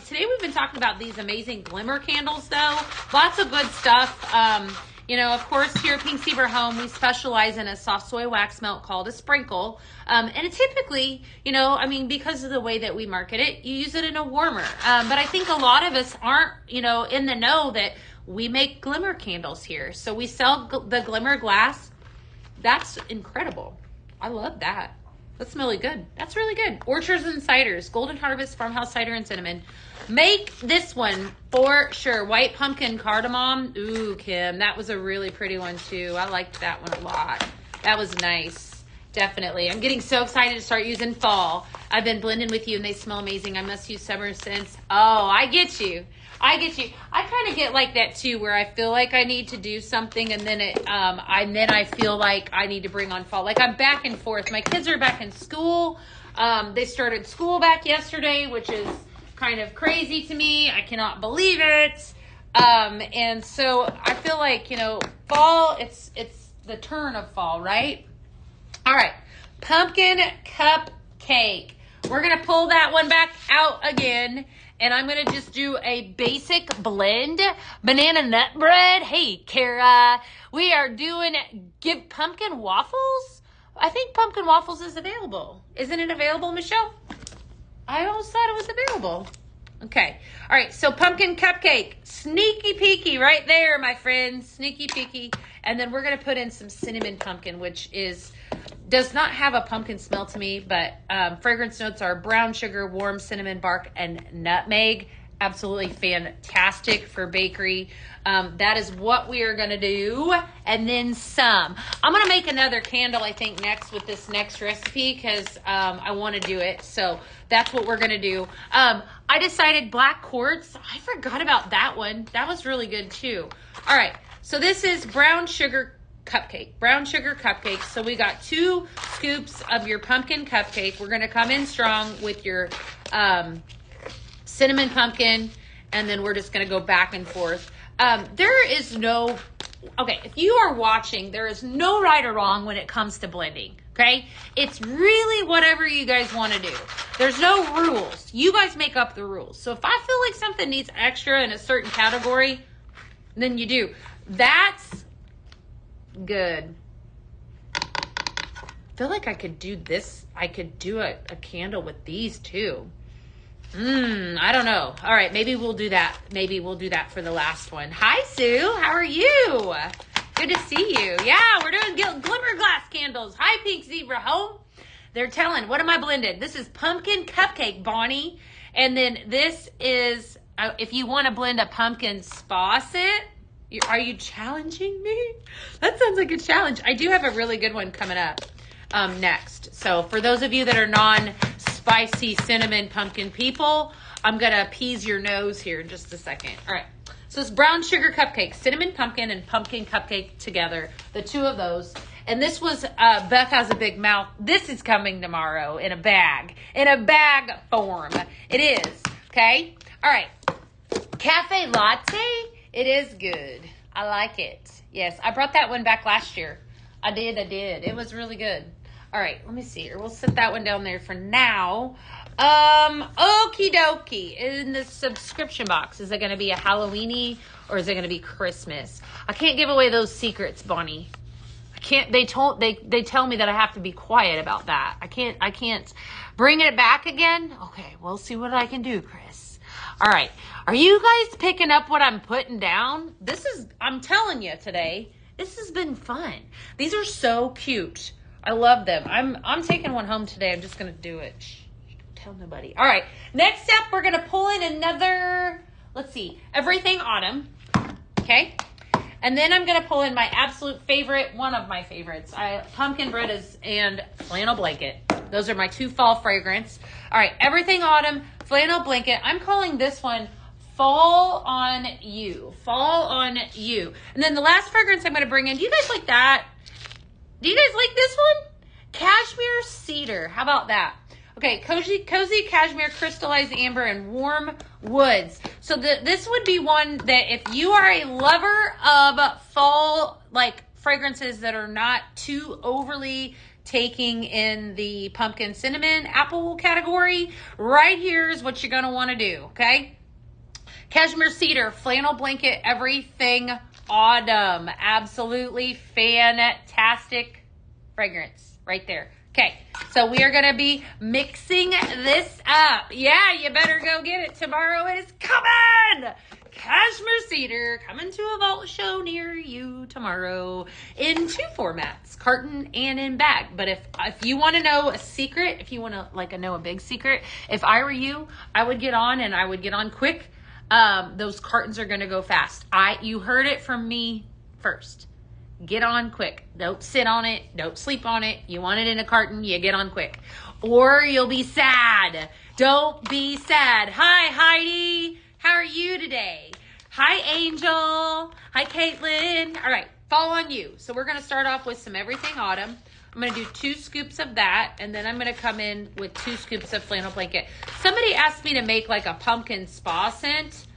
Today we've been talking about these amazing glimmer candles though. Lots of good stuff. You know, of course, here at Pink Zebra Home, we specialize in a soft soy wax melt called a sprinkle. And it typically, you know, I mean, because of the way that we market it, you use it in a warmer. But I think a lot of us aren't, you know, in the know that we make glimmer candles here. So we sell the glimmer glass. That's incredible. I love that. That's really good. That's really good. Orchards and Ciders, Golden Harvest, Farmhouse Cider, and Cinnamon. Make this one for sure. White Pumpkin Cardamom. Ooh, Kim, that was a really pretty one too. I liked that one a lot. That was nice. Definitely. I'm getting so excited to start using fall. I've been blending with you and they smell amazing. I must use summer scents. Oh, I get you. I get you. I kind of get like that too, where I feel like I need to do something and then I feel like I need to bring on fall. Like I'm back and forth. My kids are back in school. They started school back yesterday, which is kind of crazy to me. I cannot believe it. And so I feel like, you know, fall, it's the turn of fall, right? All right. Pumpkin cupcake. We're going to pull that one back out again. And I'm going to just do a basic blend. Banana nut bread. Hey, Kara. We are doing give pumpkin waffles. I think pumpkin waffles is available. Isn't it available, Michelle? I always thought it was available. Okay. All right. So pumpkin cupcake. Sneaky peeky right there, my friends. Sneaky peeky. And then we're going to put in some cinnamon pumpkin, which does not have a pumpkin smell to me, but fragrance notes are brown sugar, warm cinnamon bark, and nutmeg. Absolutely fantastic for bakery. That is what we are going to do. And then some. I'm going to make another candle, I think, next with this next recipe because I want to do it. So that's what we're going to do. I decided black quartz. I forgot about that one. That was really good too. All right. So this is brown sugar cupcake. So we got 2 scoops of your pumpkin cupcake. We're going to come in strong with your cinnamon pumpkin, and then we're just going to go back and forth. If you are watching, there is no right or wrong when it comes to blending. Okay. It's really whatever you guys want to do. There's no rules. You guys make up the rules. So if I feel like something needs extra in a certain category, then you do. That's good. I feel like I could do this. I could do a candle with these too. I don't know. All right, maybe we'll do that. Maybe we'll do that for the last one. Hi, Sue. How are you? Good to see you. Yeah, we're doing glimmer glass candles. Hi, Pink Zebra Home. They're telling, what am I blended? This is pumpkin cupcake, Bonnie. And then this is, if you want to blend a pumpkin spasset, are you challenging me? That sounds like a challenge. I do have a really good one coming up next. So for those of you that are non-spicy cinnamon pumpkin people, I'm going to appease your nose here in just a second. All right. So it's brown sugar cupcake, cinnamon pumpkin and pumpkin cupcake together. The 2 of those. And this was Beth Has a Big Mouth. This is coming tomorrow in a bag form. It is. Okay. All right. Cafe latte. It is good. I like it. Yes, I brought that one back last year. I did. It was really good. All right, let me see here. We'll set that one down there for now. Okie dokie. In the subscription box, is it going to be a Halloweeny or is it going to be Christmas? I can't give away those secrets, Bonnie. I can't. They tell me that I have to be quiet about that. I can't bring it back again. Okay, we'll see what I can do, Chris. All right. Are you guys picking up what I'm putting down? I'm telling you today, this has been fun. These are so cute. I love them. I'm taking one home today. I'm just going to do it. Shh, don't tell nobody. All right. Next step, we're going to pull in another, let's see, Everything Autumn. Okay. And then I'm going to pull in my absolute favorite, one of my favorites. Pumpkin Bread and Flannel Blanket. Those are my 2 fall fragrance. All right. Everything Autumn, Flannel Blanket. I'm calling this one Fall on You. Fall on You. And then the last fragrance I'm going to bring in, do you guys like that? Do you guys like this one? Cashmere Cedar. How about that? Okay, cozy cashmere, crystallized amber, and warm woods. So this would be one that if you are a lover of fall fragrances that are not too overly taking in the pumpkin, cinnamon, apple category, right here is what you're going to want to do, okay? Cashmere Cedar, Flannel Blanket, Everything Autumn. Absolutely fantastic fragrance right there. Okay, so we are going to be mixing this up. Yeah, you better go get it. Tomorrow it is coming. Cashmere Cedar coming to a vault show near you tomorrow in 2 formats, carton and in bag. But if you want to know a secret, if you want to know a big secret, if I were you, I would get on and I would get on quick. Those cartons are going to go fast. You heard it from me first. Get on quick. Don't sit on it. Don't sleep on it. You want it in a carton, you get on quick. Or you'll be sad. Don't be sad. Hi, Heidi. How are you today? Hi, Angel. Hi, Caitlin. All right, Fall on You. So we're going to start off with some Everything Autumn. I'm going to do 2 scoops of that, and then I'm going to come in with 2 scoops of Flannel Blanket. Somebody asked me to make a pumpkin spa scent.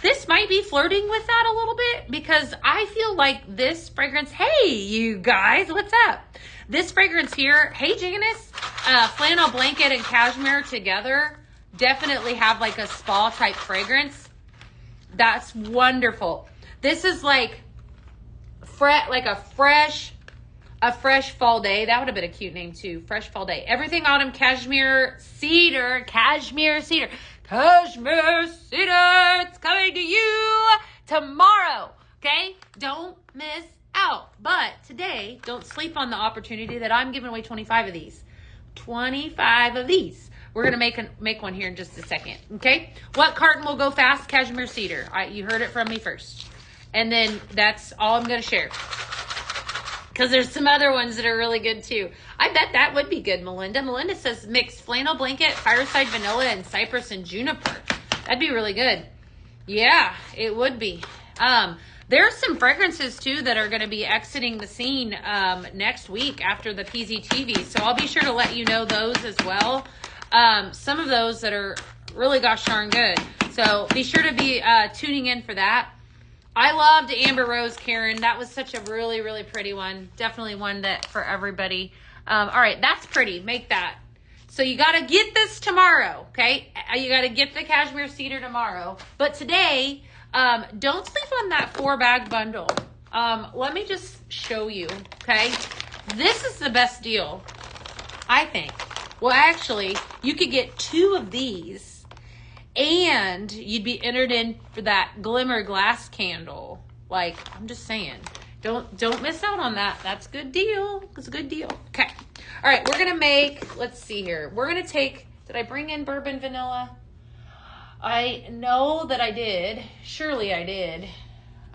This might be flirting with that a little bit because I feel like this fragrance, hey, you guys, what's up? This fragrance here, hey, Janice, Flannel Blanket and Cashmere together definitely have a spa type fragrance. That's wonderful. This is a fresh fall day. That would have been a cute name too. Fresh fall day. Everything Autumn, Cashmere Cedar. Cashmere Cedar. Cashmere Cedar. It's coming to you tomorrow. Okay? Don't miss out. But today, don't sleep on the opportunity that I'm giving away 25 of these. 25 of these. We're going to make one here in just a second. Okay? What carton will go fast? Cashmere Cedar. You heard it from me first. And then that's all I'm going to share. Because there's some other ones that are really good too. I bet that would be good, Melinda. Melinda says mix Flannel Blanket, Fireside Vanilla, and Cypress and Juniper. That'd be really good. Yeah, it would be. There's some fragrances too that are going to be exiting the scene next week after the PZTV. So I'll be sure to let you know those as well. Some of those that are really gosh darn good. So be sure to be tuning in for that. I loved Amber Rose, Karen. That was such a really, really pretty one. Definitely one that for everybody. All right, that's pretty. Make that. So you got to get this tomorrow, okay? You got to get the Cashmere Cedar tomorrow. But today, don't sleep on that 4-bag bundle. Let me just show you, okay? This is the best deal, I think. Well, actually, you could get 2 of these. And you'd be entered in for that glimmer glass candle. I'm just saying. Don't miss out on that. That's a good deal. It's a good deal. Okay. All right, we're going to make, let's see here. We're going to take, did I bring in bourbon vanilla? I know that I did. Surely I did.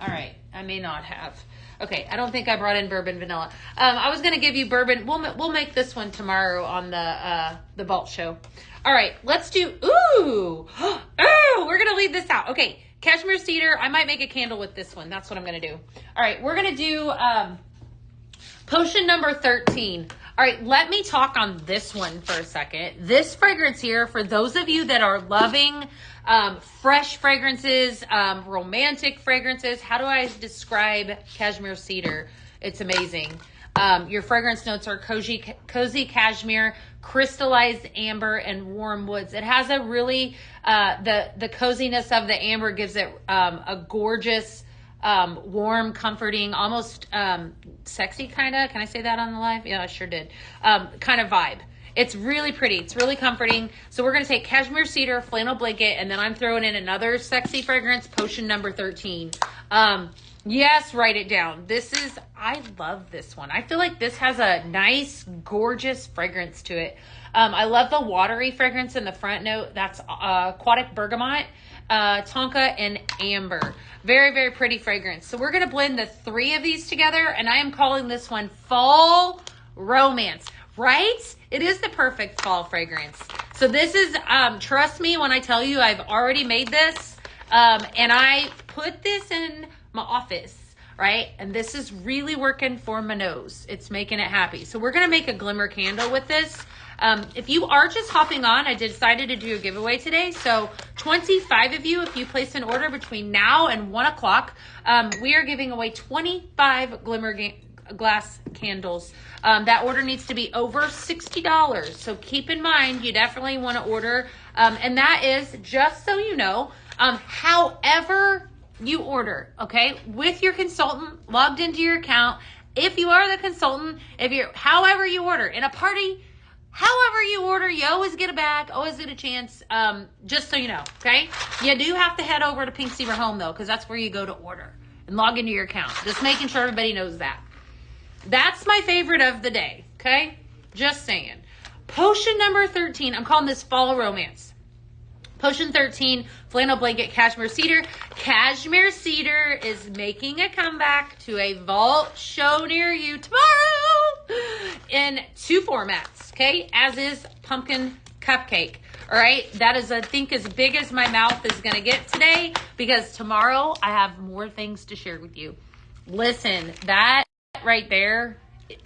All right. I may not have. Okay, I don't think I brought in bourbon vanilla. I was going to give you bourbon. We'll make this one tomorrow on the vault show. All right, let's do, ooh, we're going to leave this out. Okay, Cashmere Cedar. I might make a candle with this one. That's what I'm going to do. All right, we're going to do potion number 13. All right, let me talk on this one for a second. This fragrance here, for those of you that are loving fresh fragrances, romantic fragrances, how do I describe Cashmere Cedar? It's amazing. Your fragrance notes are cozy cashmere, crystallized amber, and warm woods. It has a really, the coziness of the amber gives it a gorgeous, warm, comforting, almost sexy kind of, can I say that on the live? Yeah, I sure did. Kind of vibe. It's really pretty. It's really comforting. So we're going to take cashmere cedar, flannel blanket, and then I'm throwing in another sexy fragrance, potion number 13. Yes, write it down. I love this one. I feel like this has a nice, gorgeous fragrance to it. I love the watery fragrance in the front note. That's aquatic bergamot, tonka, and amber. Very, very pretty fragrance. So we're going to blend the 3 of these together, and I am calling this one Fall Romance. Right? It is the perfect fall fragrance. So this is, trust me when I tell you I've already made this, and I put this in my office, right? And this is really working for my nose. It's making it happy. So we're going to make a glimmer candle with this. If you are just hopping on, I decided to do a giveaway today. So 25 of you, if you place an order between now and 1 o'clock, we are giving away 25 glimmer glass candles. That order needs to be over $60. So keep in mind, you definitely want to order. And that is, just so you know, however you order, okay, with your consultant logged into your account. If you are the consultant, however you order in a party, however you order, you always get a bag, always get a chance. Just so you know, okay, you do have to head over to Pink Zebra Home though, because that's where you go to order and log into your account. Just making sure everybody knows that. That's my favorite of the day, okay? Just saying. Potion number 13, I'm calling this Fall Romance. Potion 13, flannel blanket, cashmere cedar. Cashmere cedar is making a comeback to a vault show near you tomorrow in 2 formats, okay? As is pumpkin cupcake, all right? That is, I think, as big as my mouth is going to get today, because tomorrow I have more things to share with you. Listen, that right there,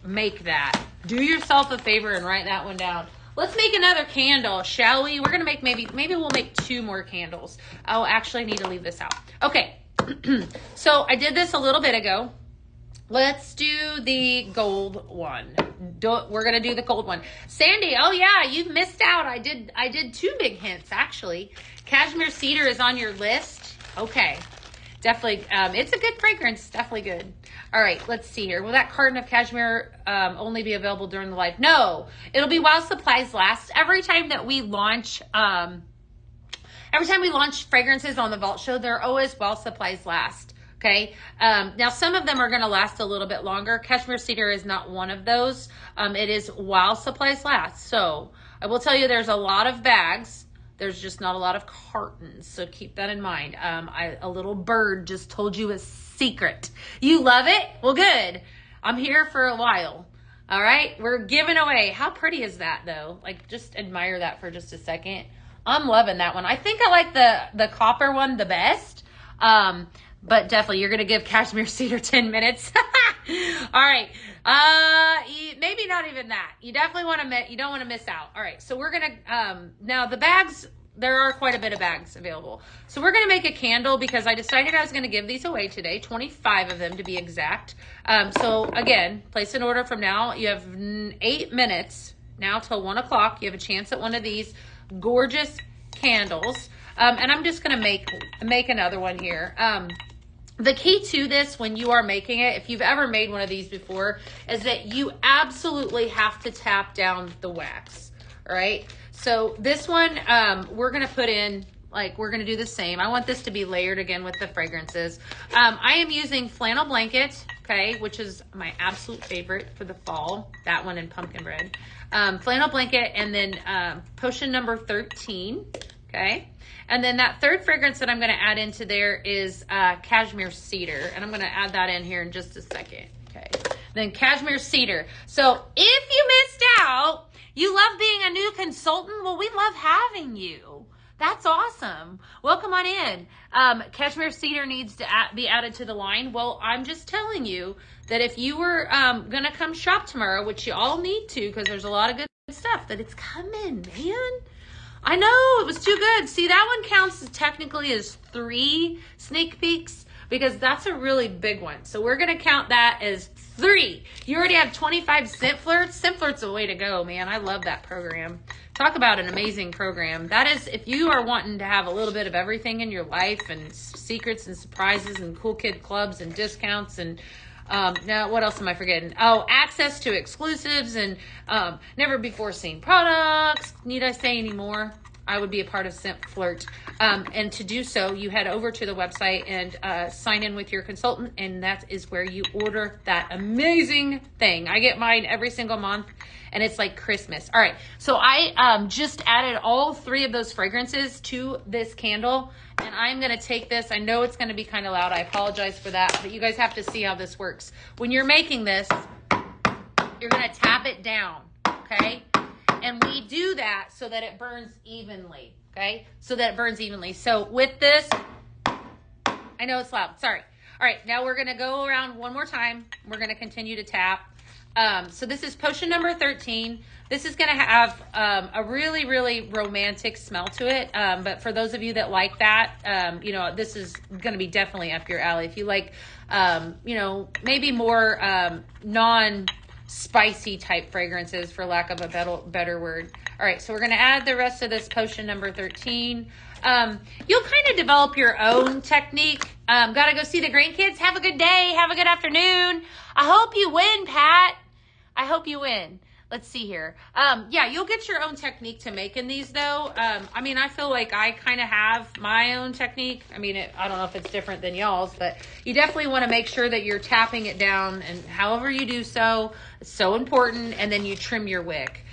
make that. Do yourself a favor and write that one down. Let's make another candle, shall we? We're gonna make maybe we'll make 2 more candles. Oh, actually, I need to leave this out. Okay, so I did this a little bit ago. Let's do the gold one. We're gonna do the gold one. Sandy, oh yeah, you've missed out. I did 2 big hints actually. Cashmere cedar is on your list. Okay. Definitely, it's a good fragrance. Definitely good. All right, let's see here. Will that carton of cashmere only be available during the live? No, it'll be while supplies last. Every time that we launch, fragrances on the Vault Show, they're always while supplies last. Okay. Now some of them are going to last a little bit longer. Cashmere cedar is not one of those. It is while supplies last. So I will tell you, there's a lot of bags. There's just not a lot of cartons, so keep that in mind. A little bird just told you a secret. You love it? Well, good. I'm here for a while. All right, we're giving away. How pretty is that, though? Like, just admire that for just a second. I'm loving that one. I think I like the copper one the best, but definitely you're gonna give cashmere cedar 10 minutes. All right, maybe not even that. You definitely you don't want to miss out. All right, so we're gonna now the bags. There are quite a bit of bags available. So we're going to make a candle because I decided I was going to give these away today, 25 of them to be exact. So again, place an order from now. You have 8 minutes now till 1 o'clock. You have a chance at one of these gorgeous candles. And I'm just going to make another one here. The key to this when you are making it, if you've ever made one of these before, is that you absolutely have to tap down the wax, all right? So this one, we're going to put in, we're going to do the same. I want this to be layered again with the fragrances. I am using flannel blanket, okay, which is my absolute favorite for the fall. That one and pumpkin bread. Flannel blanket, and then potion number 13, okay? And then that 3rd fragrance that I'm going to add into there is cashmere cedar. And I'm going to add that in here in just a second, okay? Then cashmere cedar. So if you missed out, you love being a new consultant? Well, we love having you. That's awesome. Welcome on in. Cashmere cedar needs to be added to the line. Well, I'm just telling you that if you were going to come shop tomorrow, which you all need to because there's a lot of good stuff, that it's coming, man. I know, it was too good. See, that one counts technically as 3 sneak peeks because that's a really big one. So we're going to count that as 3. You already have 25 scent flirts. Scent flirts the way to go, man. I love that program. Talk about an amazing program. That is, if you are wanting to have a little bit of everything in your life and secrets and surprises and cool kid clubs and discounts and now what else am I forgetting? Oh, access to exclusives and never before seen products. Need I say any more? I would be a part of Scent Flirt. And to do so, you head over to the website and sign in with your consultant, and that is where you order that amazing thing. I get mine every single month, and it's like Christmas. All right, so I just added all 3 of those fragrances to this candle, and I'm going to take this. I know it's going to be kind of loud. I apologize for that, but you guys have to see how this works. When you're making this, you're going to tap it down, okay? And we do that so that it burns evenly, okay? So that it burns evenly. So with this, I know it's loud, sorry. All right, now we're gonna go around one more time. We're gonna continue to tap. So this is potion number 13. This is gonna have a really, really romantic smell to it. But for those of you that like that, you know, this is gonna be definitely up your alley. If you like, you know, maybe more non-spicy type fragrances, for lack of a better word. All right, so we're gonna add the rest of this potion number 13. You'll kind of develop your own technique. Gotta go see the grandkids. Have a good day. Have a good afternoon. I hope you win, Pat. I hope you win. Let's see here. Yeah, you'll get your own technique to making these though. I mean, I feel like I kind of have my own technique. I mean, I don't know if it's different than y'all's, but you definitely want to make sure that you're tapping it down, and however you do so, it's so important. And then you trim your wick.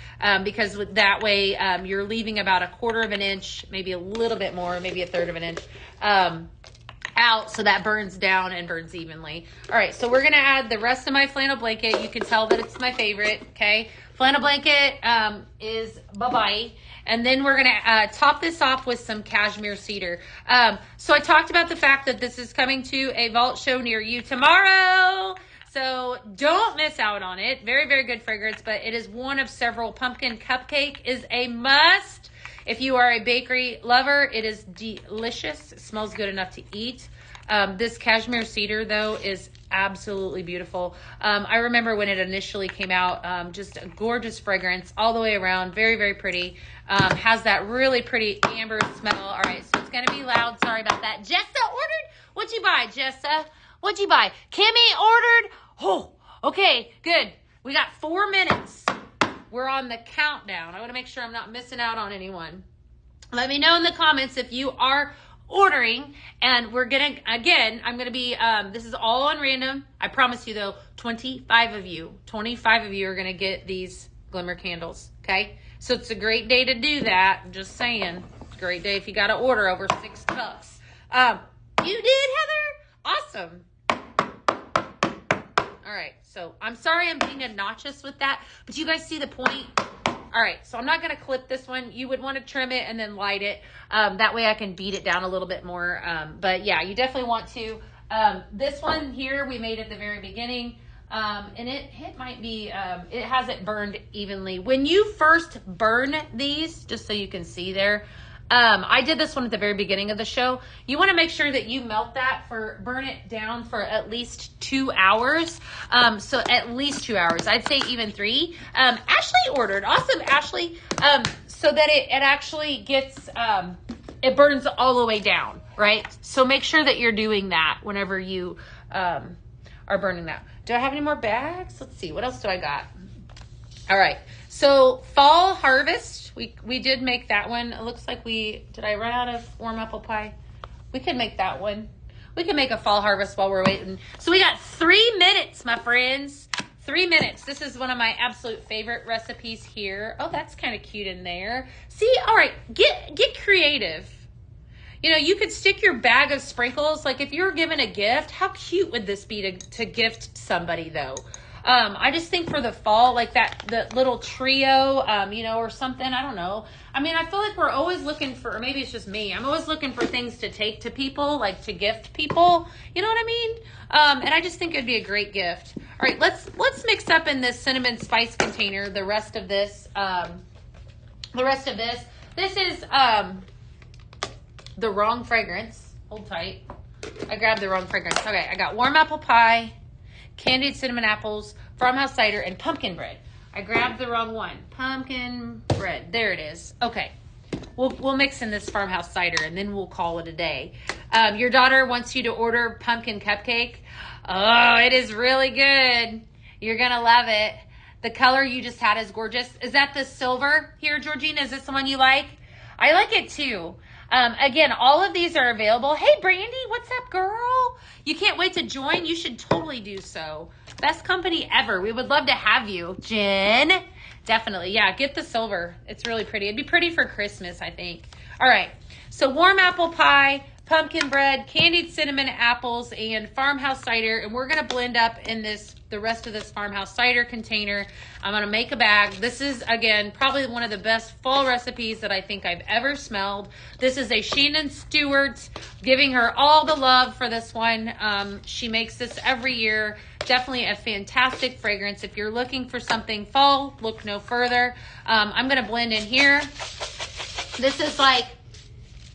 Because with that way, you're leaving about 1/4 of an inch, maybe a little bit more, maybe 1/3 of an inch, out, so that burns down and burns evenly. All right, so we're gonna add the rest of my flannel blanket. You can tell that it's my favorite, okay? Flannel blanket is bye-bye. And then we're gonna top this off with some cashmere cedar. So I talked about the fact that this is coming to a vault show near you tomorrow. So don't miss out on it. Very, very good fragrance, but it is one of several. Pumpkin cupcake is a must. If you are a bakery lover, it is delicious. It smells good enough to eat. This cashmere cedar, though, is absolutely beautiful. I remember when it initially came out, just a gorgeous fragrance all the way around. Very, very pretty. Has that really pretty amber smell. All right, so it's going to be loud. Sorry about that. Jessa ordered? What'd you buy, Jessa? What'd you buy? Kimmy ordered? Oh, okay, good. We got 4 minutes. We're on the countdown. I want to make sure I'm not missing out on anyone. Let me know in the comments if you are ordering, and we're gonna, again, I'm gonna be, this is all on random. I promise you though, 25 of you are gonna get these glimmer candles, okay? So it's a great day to do that. I'm just saying, it's a great day if you got to order over $6. You did, Heather? Awesome. All right, so I'm sorry I'm being obnoxious with that, but you guys see the point? All right, so I'm not going to clip this one. You would want to trim it and then light it. That way I can beat it down a little bit more. But yeah, you definitely want to. This one here we made at the very beginning. And it might be, it hasn't burned evenly. When you first burn these, just so you can see there, I did this one at the very beginning of the show. You want to make sure that you melt that burn it down for at least 2 hours. So at least 2 hours. I'd say even 3. Ashley ordered. Awesome, Ashley. So that it actually gets, it burns all the way down, right? So make sure that you're doing that whenever you are burning that. Do I have any more bags? Let's see. What else do I got? All right. So fall harvest. We did make that one. It looks like did I run out of warm apple pie? We could make that one. We can make a fall harvest while we're waiting. So we got 3 minutes, my friends. 3 minutes. This is one of my absolute favorite recipes here. Oh, that's kind of cute in there. See, all right, get creative. You know, you could stick your bag of sprinkles. Like if you're given a gift, how cute would this be to gift somebody though? I just think for the fall, like the little trio, you know, or something, I don't know. I mean, I feel like we're always looking for, or maybe it's just me, I'm always looking for things to take to people, like to gift people, you know what I mean? And I just think it'd be a great gift. All right, let's mix up in this cinnamon spice container the rest of this, This is, the wrong fragrance. Hold tight. I grabbed the wrong fragrance. Okay, I got warm apple pie, candied cinnamon apples, farmhouse cider, and pumpkin bread. I grabbed the wrong one. Pumpkin bread. There it is. Okay. We'll mix in this farmhouse cider, and then we'll call it a day. Your daughter wants you to order pumpkin cupcake. Oh, it is really good. You're going to love it. The color you just had is gorgeous. Is that the silver here, Georgina? Is this the one you like? I like it too. Again, all of these are available. Hey, Brandy, what's up, girl? You can't wait to join? You should totally do so. Best company ever. We would love to have you. Jen, definitely. Yeah, get the silver. It's really pretty. It'd be pretty for Christmas, I think. All right. So warm apple pie, pumpkin bread, candied cinnamon apples, and farmhouse cider. And we're going to blend up in the rest of this farmhouse cider container. I'm going to make a bag. This is, again, probably one of the best fall recipes that I think I've ever smelled. This is a Shannon Stewart, giving her all the love for this one. She makes this every year. Definitely a fantastic fragrance. If you're looking for something fall, look no further. I'm going to blend in here. This is like,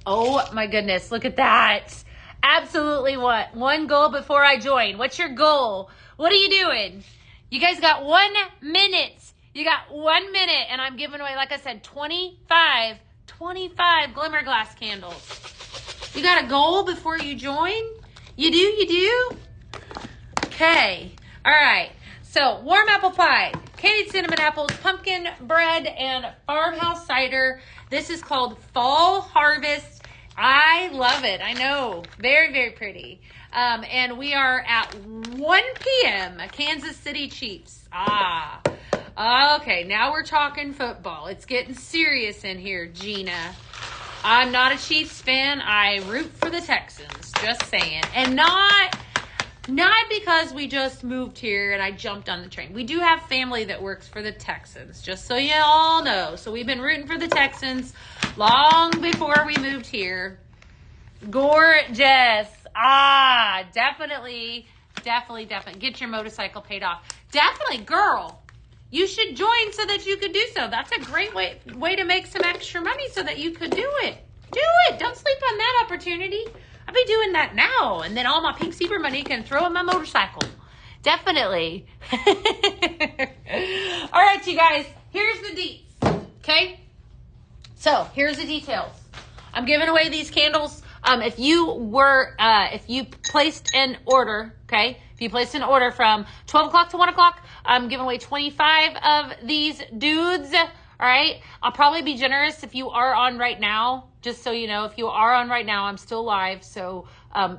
oh my goodness, look at that. Absolutely what? One goal before I join. What's your goal? What are you doing? You guys got 1 minute. You got 1 minute, and I'm giving away, like I said, 25 glimmer glass candles. You got a goal before you join? You do? Okay. All right. So warm apple pie, candied cinnamon apples, pumpkin bread, and farmhouse cider. This is called Fall Harvest. I love it. I know. Very, very pretty. And we are at 1 p.m. Kansas City Chiefs. Okay. Now we're talking football. It's getting serious in here, Gina. I'm not a Chiefs fan. I root for the Texans. Just saying. And not because we just moved here and I jumped on the train. We do have family that works for the Texans, just so you all know. So we've been rooting for the Texans long before we moved here. Gorgeous. Definitely. Get your motorcycle paid off. Definitely, girl. You should join so that you could do so. That's a great way to make some extra money so that you could do it. Do it. Don't sleep on that opportunity. I'll be doing that now. And then all my Pink Zebra money can throw in my motorcycle. Definitely. All right, you guys. Here's the deets. Okay? So, here's the details. I'm giving away these candles. If you placed an order, okay? If you placed an order from 12 o'clock to 1 o'clock, I'm giving away 25 of these dudes. All right? I'll probably be generous if you are on right now. Just so you know, if you are on right now, I'm still live. So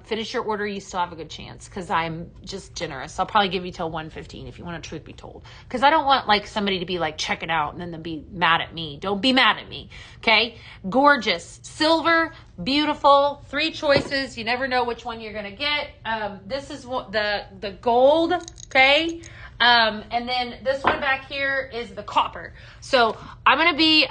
finish your order. You still have a good chance because I'm just generous. I'll probably give you till 1:15 if you want to truth be told. Because I don't want like somebody to be like, check it out and then they'll be mad at me. Don't be mad at me. Okay? Gorgeous. Silver. Beautiful. 3 choices. You never know which one you're going to get. This is what the gold. Okay? And then this one back here is the copper. So I'm going to be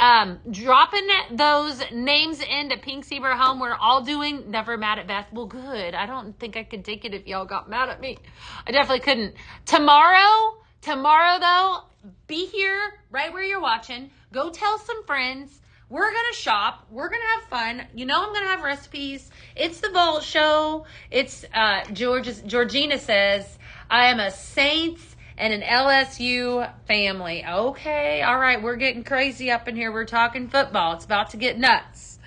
dropping those names into Pink Zebra Home. We're all doing Never Mad at Beth. Well, good. I don't think I could take it if y'all got mad at me. I definitely couldn't. Tomorrow though, be here right where you're watching. Go tell some friends. We're going to shop. We're going to have fun. You know I'm going to have recipes. It's the Vault Show. It's Georgina says, I am a Saints and an LSU family. Okay. All right. We're getting crazy up in here. We're talking football. It's about to get nuts.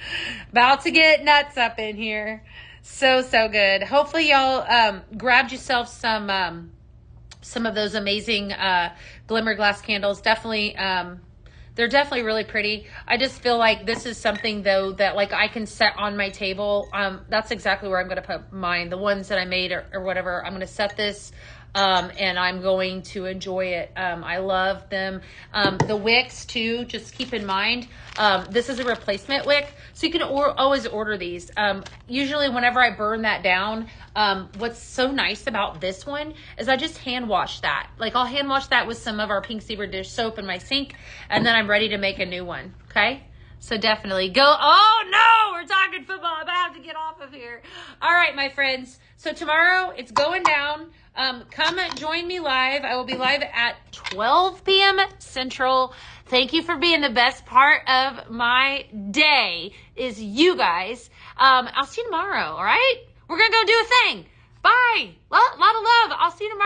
About to get nuts up in here. So good. Hopefully y'all grabbed yourself some of those amazing glimmer glass candles. Definitely they're definitely really pretty. I just feel like this is something though that like I can set on my table. That's exactly where I'm going to put mine. The ones that I made or whatever. I'm going to set this and I'm going to enjoy it. I love them. The wicks too, just keep in mind, this is a replacement wick, so you can always order these. Usually whenever I burn that down, what's so nice about this one is I just hand wash that. Like I'll hand wash that with some of our Pink Zebra dish soap in my sink, and then I'm ready to make a new one, okay? So definitely go. Oh no, we're talking football. I'm gonna have to get off of here. All right, my friends. So tomorrow it's going down. Come join me live. I will be live at 12 p.m. Central. Thank you for being the best part of my day is you guys. I'll see you tomorrow. All right. We're going to go do a thing. Bye. Lot of love. I'll see you tomorrow.